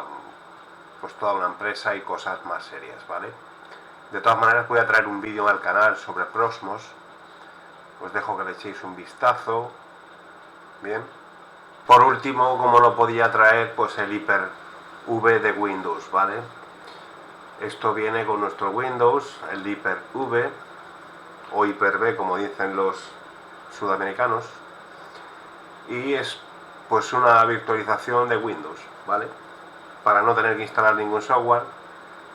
pues toda una empresa y cosas más serias, ¿vale? De todas maneras, voy a traer un vídeo al canal sobre Proxmox. Os dejo que le echéis un vistazo. Bien. Por último, como no podía traer, pues el Hyper-V de Windows, ¿vale? Esto viene con nuestro Windows, el Hyper-V o Hyper-V, como dicen los sudamericanos, y es pues una virtualización de Windows, ¿vale? Para no tener que instalar ningún software,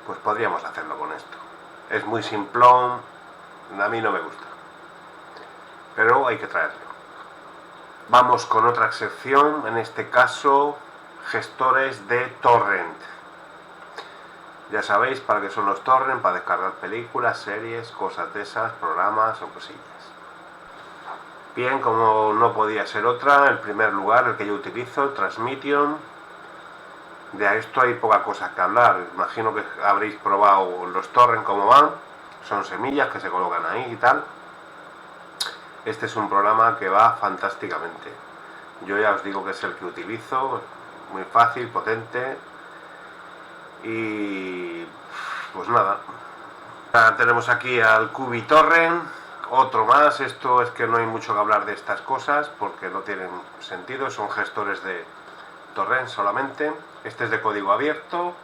pues podríamos hacerlo con esto. Es muy simplón, a mí no me gusta, pero hay que traerlo. Vamos con otra sección, en este caso gestores de torrent. Ya sabéis para qué son los torrent: para descargar películas, series, cosas de esas, programas o cosillas. Bien, como no podía ser otra, en primer lugar el que yo utilizo, Transmission. De esto hay poca cosa que hablar. Imagino que habréis probado los torrent cómo van. Son semillas que se colocan ahí y tal. Este es un programa que va fantásticamente. Yo ya os digo que es el que utilizo. Muy fácil, potente. Y pues nada. Tenemos aquí al QBTorrent. Otro más. Esto es que no hay mucho que hablar de estas cosas porque no tienen sentido. Son gestores de torrent solamente. Este es de código abierto.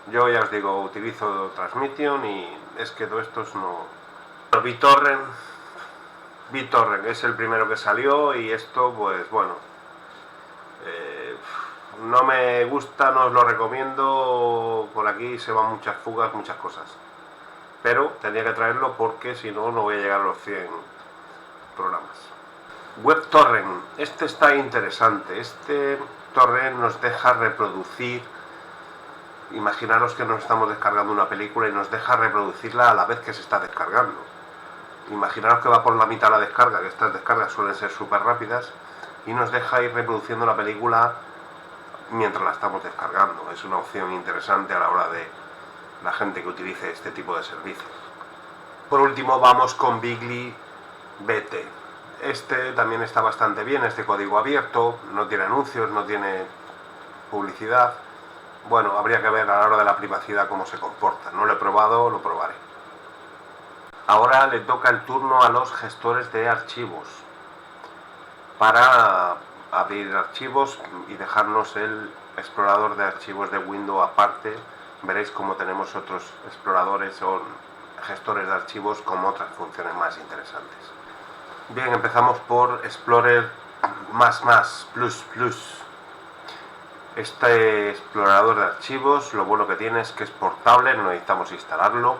Yo ya os digo, utilizo Transmission y es que todo esto no. BitTorrent es el primero que salió y esto pues bueno, no me gusta, no os lo recomiendo. Por aquí se van muchas fugas, muchas cosas, pero tenía que traerlo porque si no, no voy a llegar a los 100 programas. WebTorrent, este está interesante. Este torrent nos deja reproducir. Imaginaros que nos estamos descargando una película y nos deja reproducirla a la vez que se está descargando. Imaginaros que va por la mitad la descarga, que estas descargas suelen ser súper rápidas, y nos deja ir reproduciendo la película mientras la estamos descargando. Es una opción interesante a la hora de la gente que utilice este tipo de servicios. Por último vamos con Bigly BT. Este también está bastante bien, es de código abierto, no tiene anuncios, no tiene publicidad bueno, habría que ver a la hora de la privacidad cómo se comporta. No lo he probado, lo probaré. Ahora le toca el turno a los gestores de archivos para abrir archivos y dejarnos el explorador de archivos de Windows aparte. Veréis cómo tenemos otros exploradores o gestores de archivos con otras funciones más interesantes. Bien, empezamos por Explorer plus. Este explorador de archivos, lo bueno que tiene es que es portable, no necesitamos instalarlo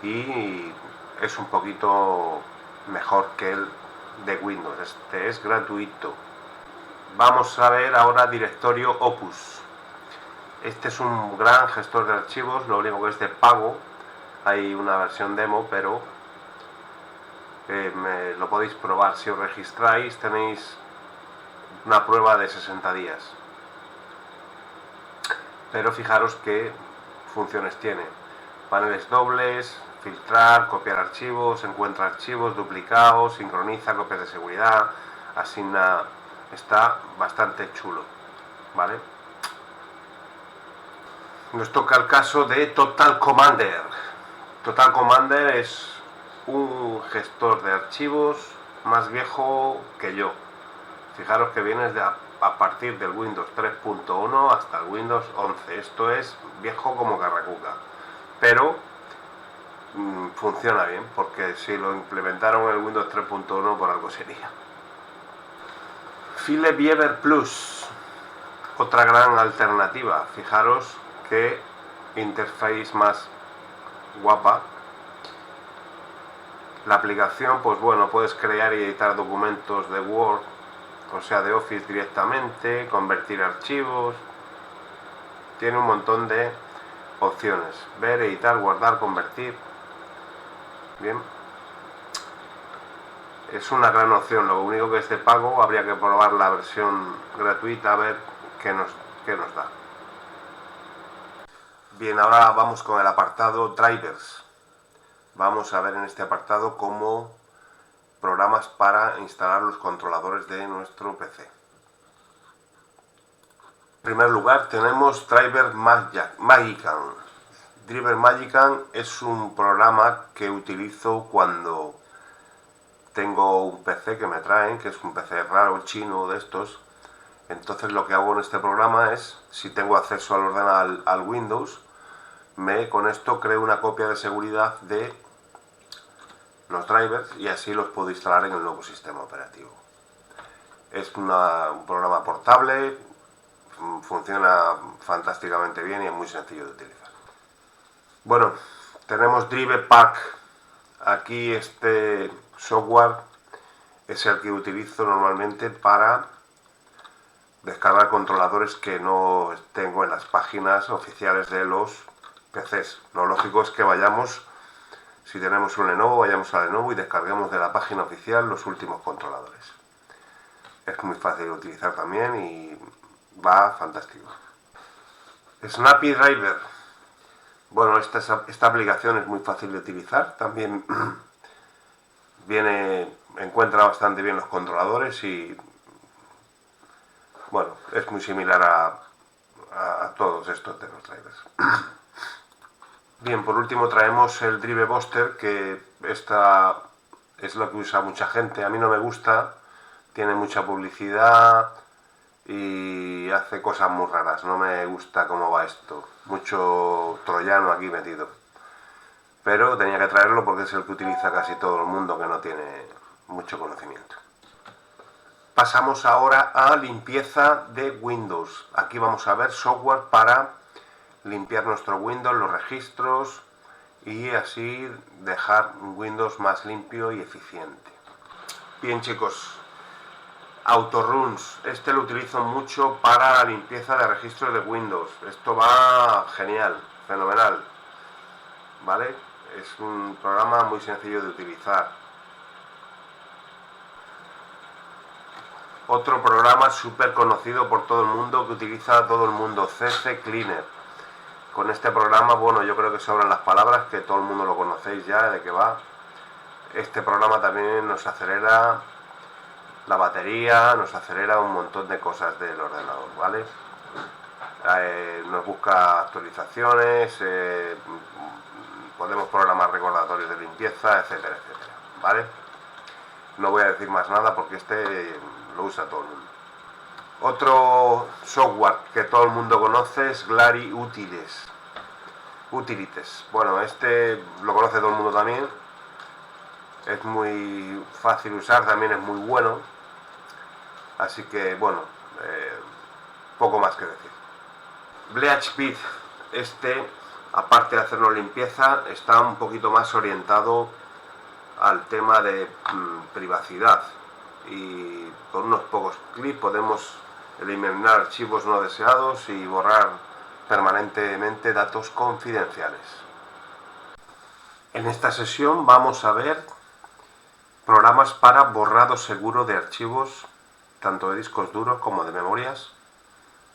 y es un poquito mejor que el de Windows. Este es gratuito. Vamos a ver ahora directorio Opus. Este es un gran gestor de archivos, lo único que es de pago. Hay una versión demo, pero lo podéis probar. Si os registráis tenéis una prueba de 60 días. Pero fijaros qué funciones tiene. Paneles dobles, filtrar, copiar archivos, encuentra archivos duplicados, sincroniza, copias de seguridad, asigna. Está bastante chulo, ¿vale? Nos toca el caso de Total Commander. Total Commander es un gestor de archivos más viejo que yo. Fijaros que viene a partir del Windows 3.1 hasta el Windows 11. Esto es viejo como carracuca, pero funciona bien, porque si lo implementaron en el Windows 3.1 por algo sería. FileViewer Plus, otra gran alternativa. Fijaros qué interface más guapa. La aplicación, pues bueno, puedes crear y editar documentos de Word, o sea, de Office directamente, convertir archivos. Tiene un montón de opciones: ver, editar, guardar, convertir. Bien, es una gran opción. Lo único que es de pago, habría que probar la versión gratuita a ver qué nos da. Bien, ahora vamos con el apartado Drivers. Vamos a ver en este apartado cómo programas para instalar los controladores de nuestro PC. En primer lugar tenemos Driver Magican. Driver Magican es un programa que utilizo cuando tengo un PC que me traen, que es un PC raro, chino, de estos. Entonces lo que hago en este programa es, si tengo acceso al ordenador, al Windows, con esto creo una copia de seguridad de los drivers y así los puedo instalar en el nuevo sistema operativo. Es un programa portable, funciona fantásticamente bien y es muy sencillo de utilizar. Bueno, tenemos DrivePack. Aquí este software es el que utilizo normalmente para descargar controladores que no tengo en las páginas oficiales de los PCs. Lo lógico es que vayamos, si tenemos un Lenovo, vayamos a Lenovo y descarguemos de la página oficial los últimos controladores. Es muy fácil de utilizar también y va fantástico. Snappy Driver. Bueno, esta aplicación es muy fácil de utilizar. También encuentra bastante bien los controladores y bueno, es muy similar a todos estos de los drivers. Bien, por último traemos el Drive Buster, que esta es lo que usa mucha gente. A mí no me gusta, tiene mucha publicidad y hace cosas muy raras. No me gusta cómo va esto, mucho troyano aquí metido. Pero tenía que traerlo porque es el que utiliza casi todo el mundo que no tiene mucho conocimiento. Pasamos ahora a limpieza de Windows. Aquí vamos a ver software para limpiar nuestro Windows, los registros y así dejar Windows más limpio y eficiente. Bien chicos, Autoruns, este lo utilizo mucho para la limpieza de registros de Windows. Esto va genial, fenomenal, ¿vale? Es un programa muy sencillo de utilizar. Otro programa súper conocido por todo el mundo, que utiliza todo el mundo, CC Cleaner. Con este programa, bueno, yo creo que sobran las palabras, que todo el mundo lo conocéis ya, de qué va. Este programa también nos acelera la batería, nos acelera un montón de cosas del ordenador, ¿vale? nos busca actualizaciones, podemos programar recordatorios de limpieza, etcétera, etcétera, ¿vale? No voy a decir más nada porque este lo usa todo el mundo. Otro software que todo el mundo conoce es Glary Utilities. Bueno, este lo conoce todo el mundo también. Es muy fácil de usar, también es muy bueno. Así que, bueno, poco más que decir. BleachBit, este, aparte de hacernos limpieza, está un poquito más orientado al tema de privacidad. Y con unos pocos clics podemos eliminar archivos no deseados y borrar permanentemente datos confidenciales. En esta sesión vamos a ver programas para borrado seguro de archivos, tanto de discos duros como de memorias,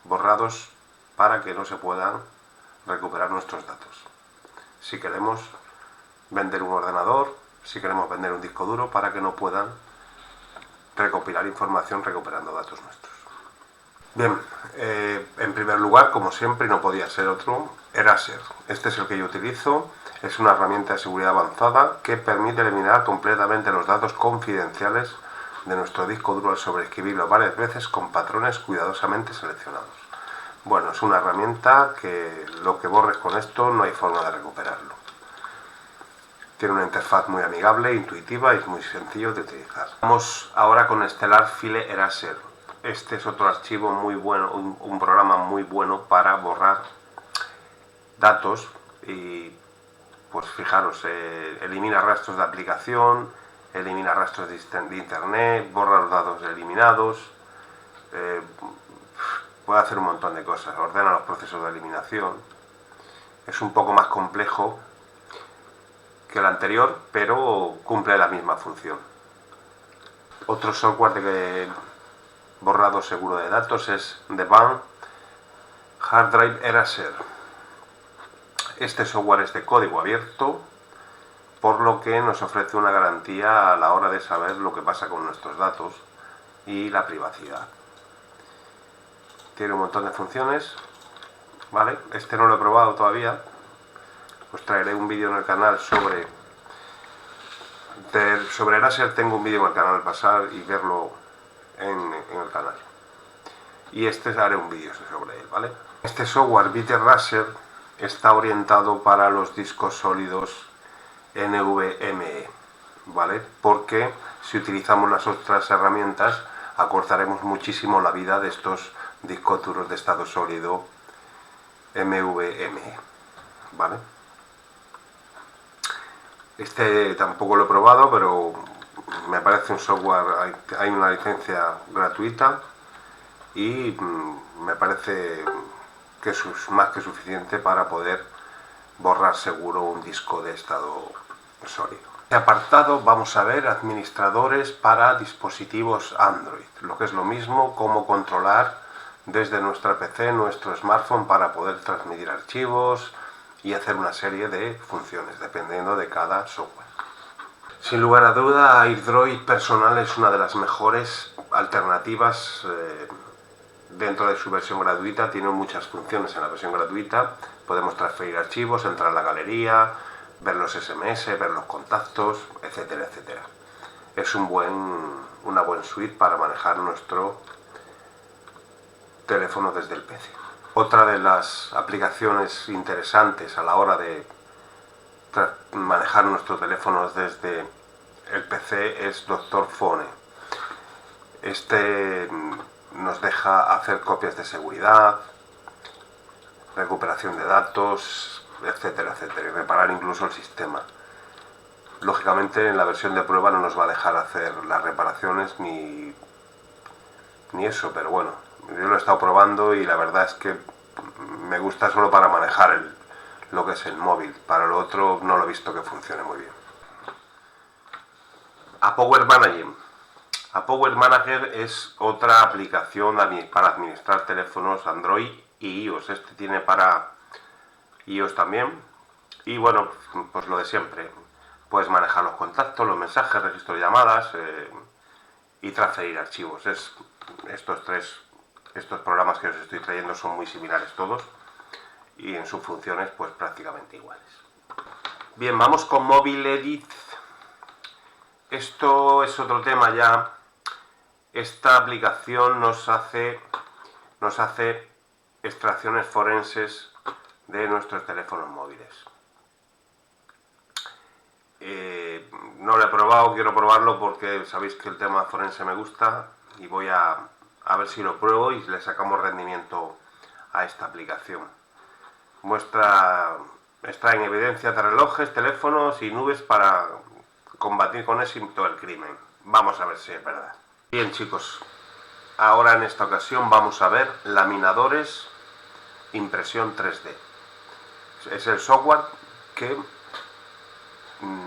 borrados para que no se puedan recuperar nuestros datos. Si queremos vender un ordenador, si queremos vender un disco duro, para que no puedan recopilar información recuperando datos nuestros. Bien, en primer lugar, como siempre, y no podía ser otro, Eraser. Este es el que yo utilizo. Es una herramienta de seguridad avanzada que permite eliminar completamente los datos confidenciales de nuestro disco duro al sobreescribirlo varias veces con patrones cuidadosamente seleccionados. Bueno, es una herramienta que lo que borres con esto no hay forma de recuperarlo. Tiene una interfaz muy amigable, intuitiva y es muy sencillo de utilizar. Vamos ahora con Stellar File Eraser. Este es otro archivo muy bueno, un programa muy bueno para borrar datos y, pues fijaros, elimina rastros de aplicación, elimina rastros de internet, borra los datos eliminados, puede hacer un montón de cosas, ordena los procesos de eliminación. Es un poco más complejo que el anterior, pero cumple la misma función. Otro software de borrado seguro de datos es The Van Hard Drive Eraser. Este software es de código abierto, por lo que nos ofrece una garantía a la hora de saber lo que pasa con nuestros datos y la privacidad. Tiene un montón de funciones, ¿vale? Este no lo he probado todavía. Os traeré un vídeo en el canal sobre Eraser. Tengo un vídeo en el canal, pasar y verlo en el canal. Y haré un vídeo sobre él, ¿vale? Este software BitEraser está orientado para los discos sólidos NVMe, ¿vale? Porque si utilizamos las otras herramientas acortaremos muchísimo la vida de estos discos duros de estado sólido NVMe, ¿vale? Este tampoco lo he probado, pero me parece un software, hay una licencia gratuita y me parece que es más que suficiente para poder borrar seguro un disco de estado sólido. En este apartado vamos a ver administradores para dispositivos Android, lo que es lo mismo, cómo controlar desde nuestra PC, nuestro smartphone, para poder transmitir archivos y hacer una serie de funciones dependiendo de cada software. Sin lugar a duda, AirDroid personal es una de las mejores alternativas dentro de su versión gratuita. Tiene muchas funciones en la versión gratuita. Podemos transferir archivos, entrar a la galería, ver los SMS, ver los contactos, etcétera, etcétera. Es una buena suite para manejar nuestro teléfono desde el PC. Otra de las aplicaciones interesantes a la hora de manejar nuestros teléfonos desde el PC es Doctor Fone. Este nos deja hacer copias de seguridad, recuperación de datos, etcétera, etcétera, y reparar incluso el sistema. Lógicamente en la versión de prueba no nos va a dejar hacer las reparaciones ni eso, pero bueno, yo lo he estado probando y la verdad es que me gusta solo para manejar lo que es el móvil. Para lo otro no lo he visto que funcione muy bien. AppOware Manager. AppOware Manager es otra aplicación para administrar teléfonos Android y iOS. Este tiene para iOS también. Y bueno, pues lo de siempre. Puedes manejar los contactos, los mensajes, registro de llamadas y transferir archivos. Estos tres Estos programas que os estoy trayendo son muy similares todos y en sus funciones pues prácticamente iguales. Bien, vamos con Mobile Edit. Esto es otro tema ya. Esta aplicación nos hace extracciones forenses de nuestros teléfonos móviles. No lo he probado, quiero probarlo porque sabéis que el tema forense me gusta y voy a ver si lo pruebo y le sacamos rendimiento a esta aplicación. Extrae en evidencia de relojes, teléfonos y nubes para combatir con éxito el crimen. Vamos a ver si es verdad. Bien, chicos, ahora en esta ocasión vamos a ver laminadores impresión 3D. Es el software que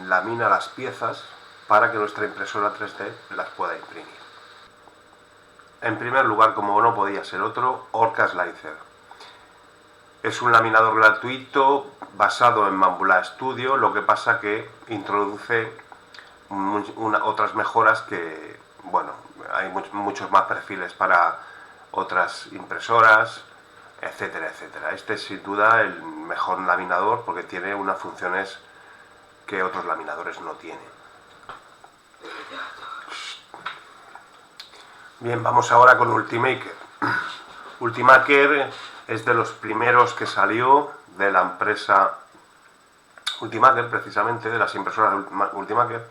lamina las piezas para que nuestra impresora 3D las pueda imprimir. En primer lugar, como no podía ser otro, Orca Slicer. Es un laminador gratuito basado en Bambulla Studio, lo que pasa que introduce otras mejoras que, bueno, hay muchos más perfiles para otras impresoras, etcétera, etcétera. Este es sin duda el mejor laminador porque tiene unas funciones que otros laminadores no tienen. Bien, vamos ahora con Ultimaker. Ultimaker es de los primeros que salió de la empresa Ultimaker, precisamente, de las impresoras Ultimaker,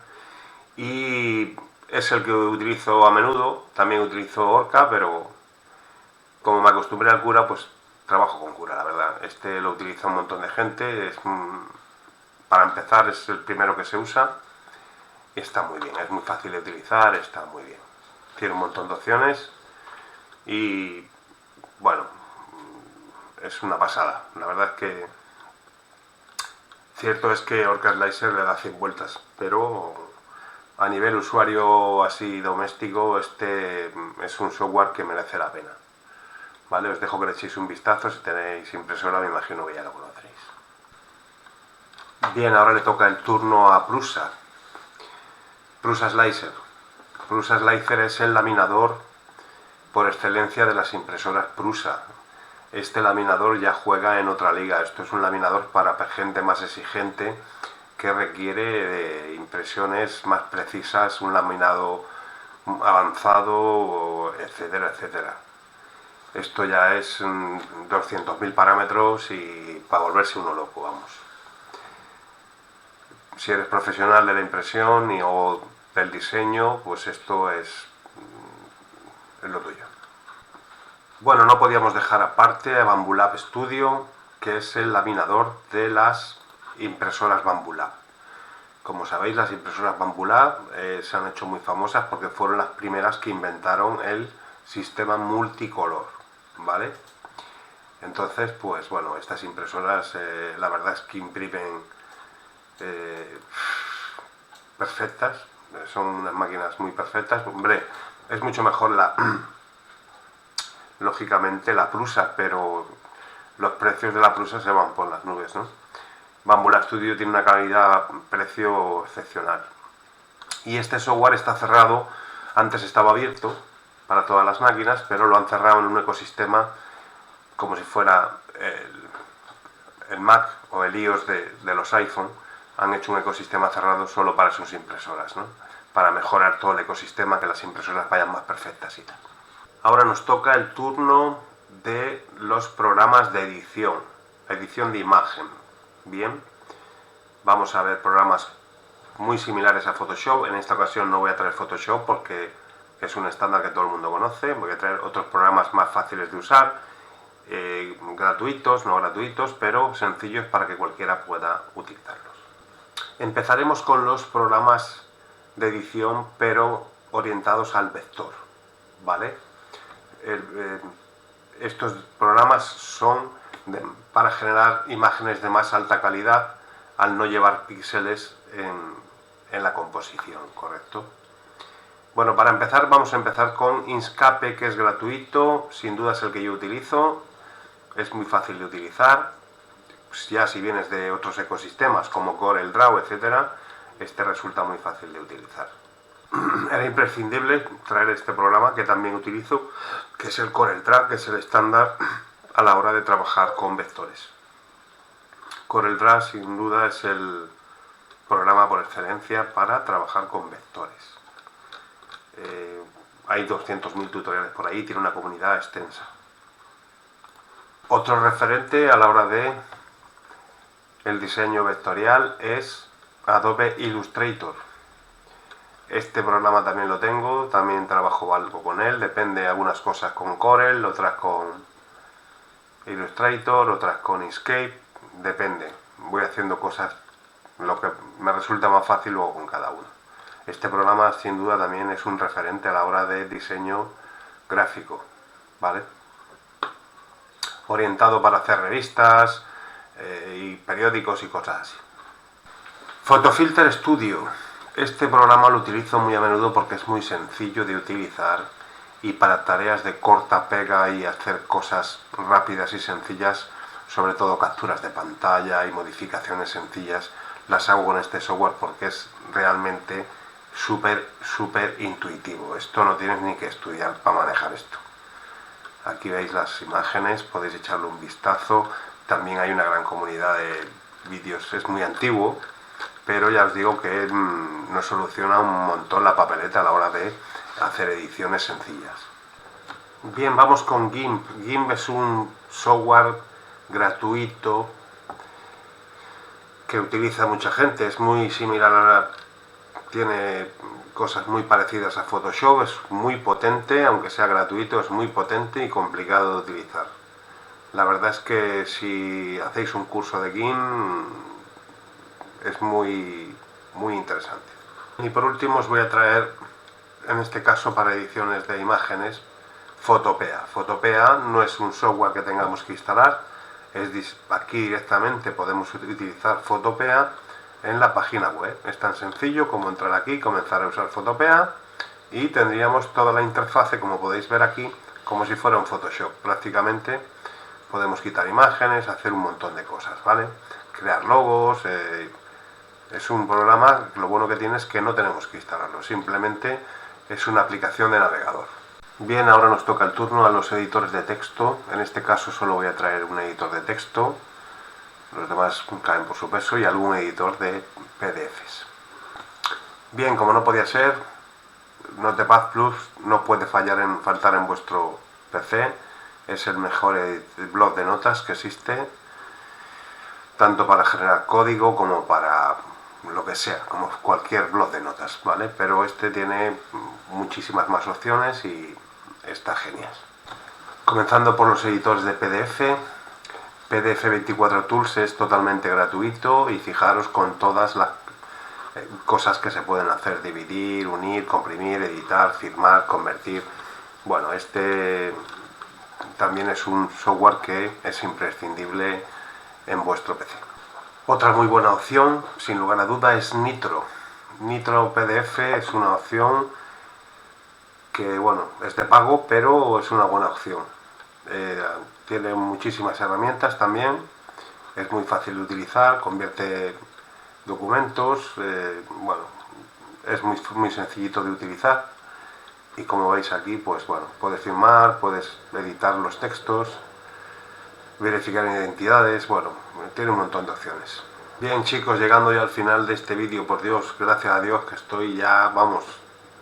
y es el que utilizo a menudo. También utilizo Orca, pero como me acostumbré al Cura, pues trabajo con Cura, la verdad. Este lo utiliza un montón de gente, para empezar es el primero que se usa y está muy bien, es muy fácil de utilizar, está muy bien. Tiene un montón de opciones y, bueno, es una pasada. La verdad es que cierto es que Orca Slicer le da 100 vueltas, pero a nivel usuario así doméstico, este es un software que merece la pena. Vale, os dejo que le echéis un vistazo. Si tenéis impresora, me imagino que ya lo conoceréis. Bien, ahora le toca el turno a Prusa. Prusa Slicer. Prusa Slicer es el laminador por excelencia de las impresoras Prusa. Este laminador ya juega en otra liga. Esto es un laminador para gente más exigente que requiere de impresiones más precisas, un laminado avanzado, etcétera, etcétera. Esto ya es 200.000 parámetros y para volverse uno loco, vamos. Si eres profesional de la impresión o del diseño, pues esto es lo tuyo. Bueno, no podíamos dejar aparte a Bambulla Studio, que es el laminador de las impresoras Bambulla. Como sabéis, las impresoras Bambulla se han hecho muy famosas porque fueron las primeras que inventaron el sistema multicolor, ¿vale? Entonces, pues bueno, estas impresoras la verdad es que imprimen perfectas, son unas máquinas muy perfectas. Hombre, es mucho mejor lógicamente la Prusa, pero los precios de la Prusa se van por las nubes, ¿no? Bambulla Studio tiene una calidad-precio excepcional. Y este software está cerrado, antes estaba abierto para todas las máquinas, pero lo han cerrado en un ecosistema como si fuera el Mac o el iOS de los iPhone. Han hecho un ecosistema cerrado solo para sus impresoras, ¿no? Para mejorar todo el ecosistema, que las impresoras vayan más perfectas y tal. Ahora nos toca el turno de los programas de edición de imagen. Bien, vamos a ver programas muy similares a Photoshop. En esta ocasión no voy a traer Photoshop porque es un estándar que todo el mundo conoce. Voy a traer otros programas más fáciles de usar, gratuitos, no gratuitos, pero sencillos para que cualquiera pueda utilizarlos. Empezaremos con los programas de edición, pero orientados al vector, ¿vale? Estos programas son para generar imágenes de más alta calidad al no llevar píxeles en la composición, ¿correcto? Bueno, para empezar vamos a empezar con Inkscape, que es gratuito, sin duda es el que yo utilizo, es muy fácil de utilizar. Pues ya si vienes de otros ecosistemas como CorelDRAW, etcétera, este resulta muy fácil de utilizar. era imprescindible traer este programa que también utilizo, que es el CorelDRAW, que es el estándar a la hora de trabajar con vectores. CorelDRAW sin duda es el programa por excelencia para trabajar con vectores. Hay 200.000 tutoriales por ahí, tiene una comunidad extensa. Otro referente a la hora de el diseño vectorial es Adobe Illustrator. Este programa también lo tengo, también trabajo algo con él, depende de algunas cosas con Corel, otras con Illustrator, otras con Inkscape, depende. Voy haciendo cosas, lo que me resulta más fácil luego con cada uno. Este programa sin duda también es un referente a la hora de diseño gráfico, ¿vale? Orientado para hacer revistas y periódicos y cosas así. Photofilter Studio. Este programa lo utilizo muy a menudo porque es muy sencillo de utilizar y para tareas de corta pega y hacer cosas rápidas y sencillas, sobre todo capturas de pantalla y modificaciones sencillas, las hago con este software porque es realmente súper intuitivo. Esto no tienes ni que estudiar para manejar esto. Aquí veis las imágenes, podéis echarle un vistazo. También hay una gran comunidad de vídeos, es muy antiguo, pero ya os digo que nos soluciona un montón la papeleta a la hora de hacer ediciones sencillas. Bien, vamos con GIMP. GIMP es un software gratuito que utiliza mucha gente, es muy similar tiene cosas muy parecidas a Photoshop, es muy potente, aunque sea gratuito, es muy potente y complicado de utilizar. La verdad es que si hacéis un curso de GIMP es muy interesante. Y por último os voy a traer, en este caso para ediciones de imágenes, Photopea. Photopea no es un software que tengamos que instalar, aquí directamente podemos utilizar Photopea en la página web. Es tan sencillo como entrar aquí, comenzar a usar Photopea y tendríamos toda la interfase, como podéis ver aquí, como si fuera un Photoshop. Prácticamente podemos quitar imágenes, hacer un montón de cosas, ¿vale? Crear logos. Es un programa, lo bueno que tiene es que no tenemos que instalarlo, simplemente es una aplicación de navegador. Bien, ahora nos toca el turno a los editores de texto. En este caso solo voy a traer un editor de texto, los demás caen por su peso, y algún editor de PDFs. Bien, como no podía ser, Notepad Plus no puede faltar en vuestro PC. Es el mejor blog de notas que existe, tanto para generar código como para lo que sea, como cualquier blog de notas, ¿vale? Pero este tiene muchísimas más opciones y está genial. Comenzando por los editores de PDF. PDF 24 Tools es totalmente gratuito y fijaros con todas las cosas que se pueden hacer: dividir, unir, comprimir, editar, firmar, convertir. Bueno, este también es un software que es imprescindible en vuestro PC. Otra muy buena opción, sin lugar a duda, es Nitro. Nitro PDF es una opción que, bueno, es de pago, pero es una buena opción. Tiene muchísimas herramientas también, es muy fácil de utilizar, convierte documentos, bueno, es muy sencillito de utilizar. Y como veis aquí, pues bueno, puedes firmar, puedes editar los textos, verificar identidades, bueno, tiene un montón de opciones. Bien chicos, llegando ya al final de este vídeo, por Dios, gracias a Dios que estoy ya, vamos,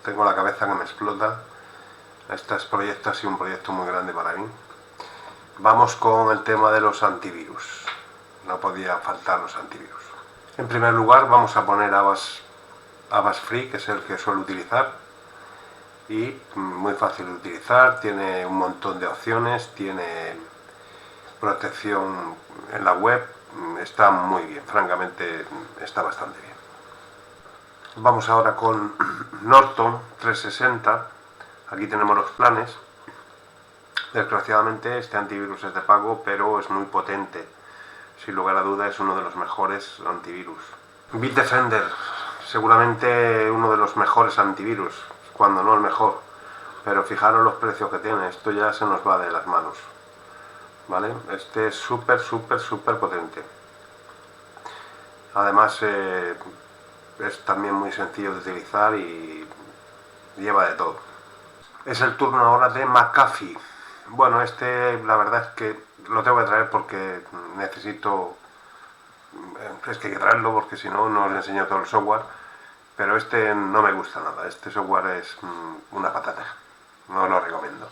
tengo la cabeza que me explota. Este proyecto ha sido un proyecto muy grande para mí. Vamos con el tema de los antivirus. No podía faltar los antivirus. En primer lugar vamos a poner Avast Free, que es el que suelo utilizar. Y muy fácil de utilizar, tiene un montón de opciones, tiene protección en la web, está muy bien, francamente está bastante bien. Vamos ahora con Norton 360, aquí tenemos los planes. Desgraciadamente este antivirus es de pago, pero es muy potente, sin lugar a duda es uno de los mejores antivirus. Bitdefender, seguramente uno de los mejores antivirus, cuando no el mejor, pero fijaros los precios que tiene, esto ya se nos va de las manos, ¿vale? Este es súper potente. Además es también muy sencillo de utilizar y lleva de todo. Es el turno ahora de McAfee. Bueno, la verdad es que lo tengo que traer porque necesito... Es que hay que traerlo porque si no, no os enseño todo el software. Pero no me gusta nada. Este software es una patata. No lo recomiendo.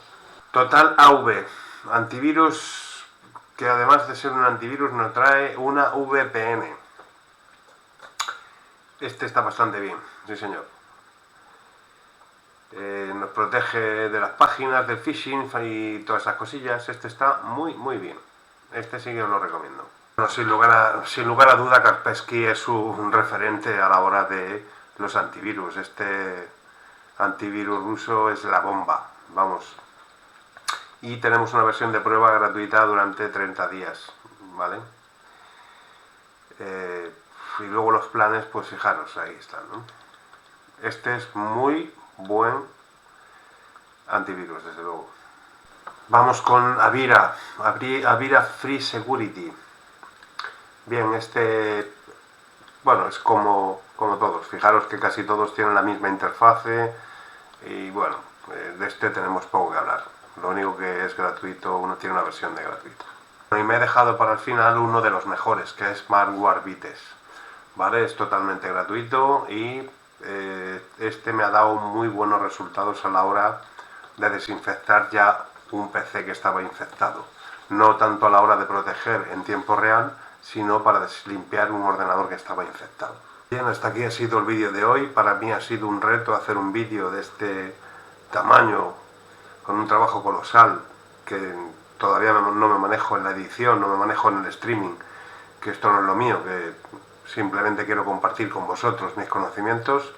Total AV. Antivirus que además de ser un antivirus nos trae una VPN. Este está bastante bien, sí señor. Nos protege de las páginas, del phishing y todas esas cosillas. Este está muy bien. Este sí que os lo recomiendo. Bueno, sin lugar a duda, Kaspersky es un referente a la hora de los antivirus. Este antivirus ruso es la bomba, vamos. Y tenemos una versión de prueba gratuita durante 30 días, ¿vale? Y luego los planes, pues fijaros, ahí están, ¿no? Este es muy buen antivirus, desde luego. Vamos con Avira Free Security. Bien, bueno, es como todos. Fijaros que casi todos tienen la misma interfase y bueno, de este tenemos poco que hablar. Lo único que es gratuito, uno tiene una versión de gratuito. Y me he dejado para el final uno de los mejores, que es Smartware Vites. ¿Vale? Es totalmente gratuito y este me ha dado muy buenos resultados a la hora de desinfectar ya un PC que estaba infectado. No tanto a la hora de proteger en tiempo real, sino para limpiar un ordenador que estaba infectado. Bien, hasta aquí ha sido el vídeo de hoy. Para mí ha sido un reto hacer un vídeo de este tamaño, con un trabajo colosal, que todavía no me manejo en la edición, no me manejo en el streaming, que esto no es lo mío, que simplemente quiero compartir con vosotros mis conocimientos,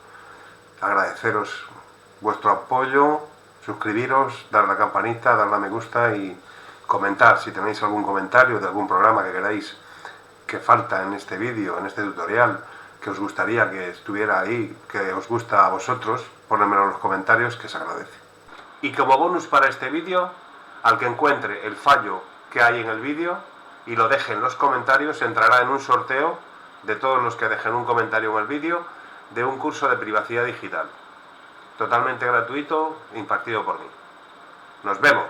agradeceros vuestro apoyo, suscribiros, dar a la campanita, darle a me gusta y comentar si tenéis algún comentario de algún programa que queráis que falta en este vídeo, en este tutorial, que os gustaría que estuviera ahí, que os gusta a vosotros, ponedmelo en los comentarios, que se agradece. Y como bonus para este vídeo, al que encuentre el fallo que hay en el vídeo y lo deje en los comentarios, entrará en un sorteo de todos los que dejen un comentario en el vídeo de un curso de privacidad digital, totalmente gratuito, impartido por mí. ¡Nos vemos!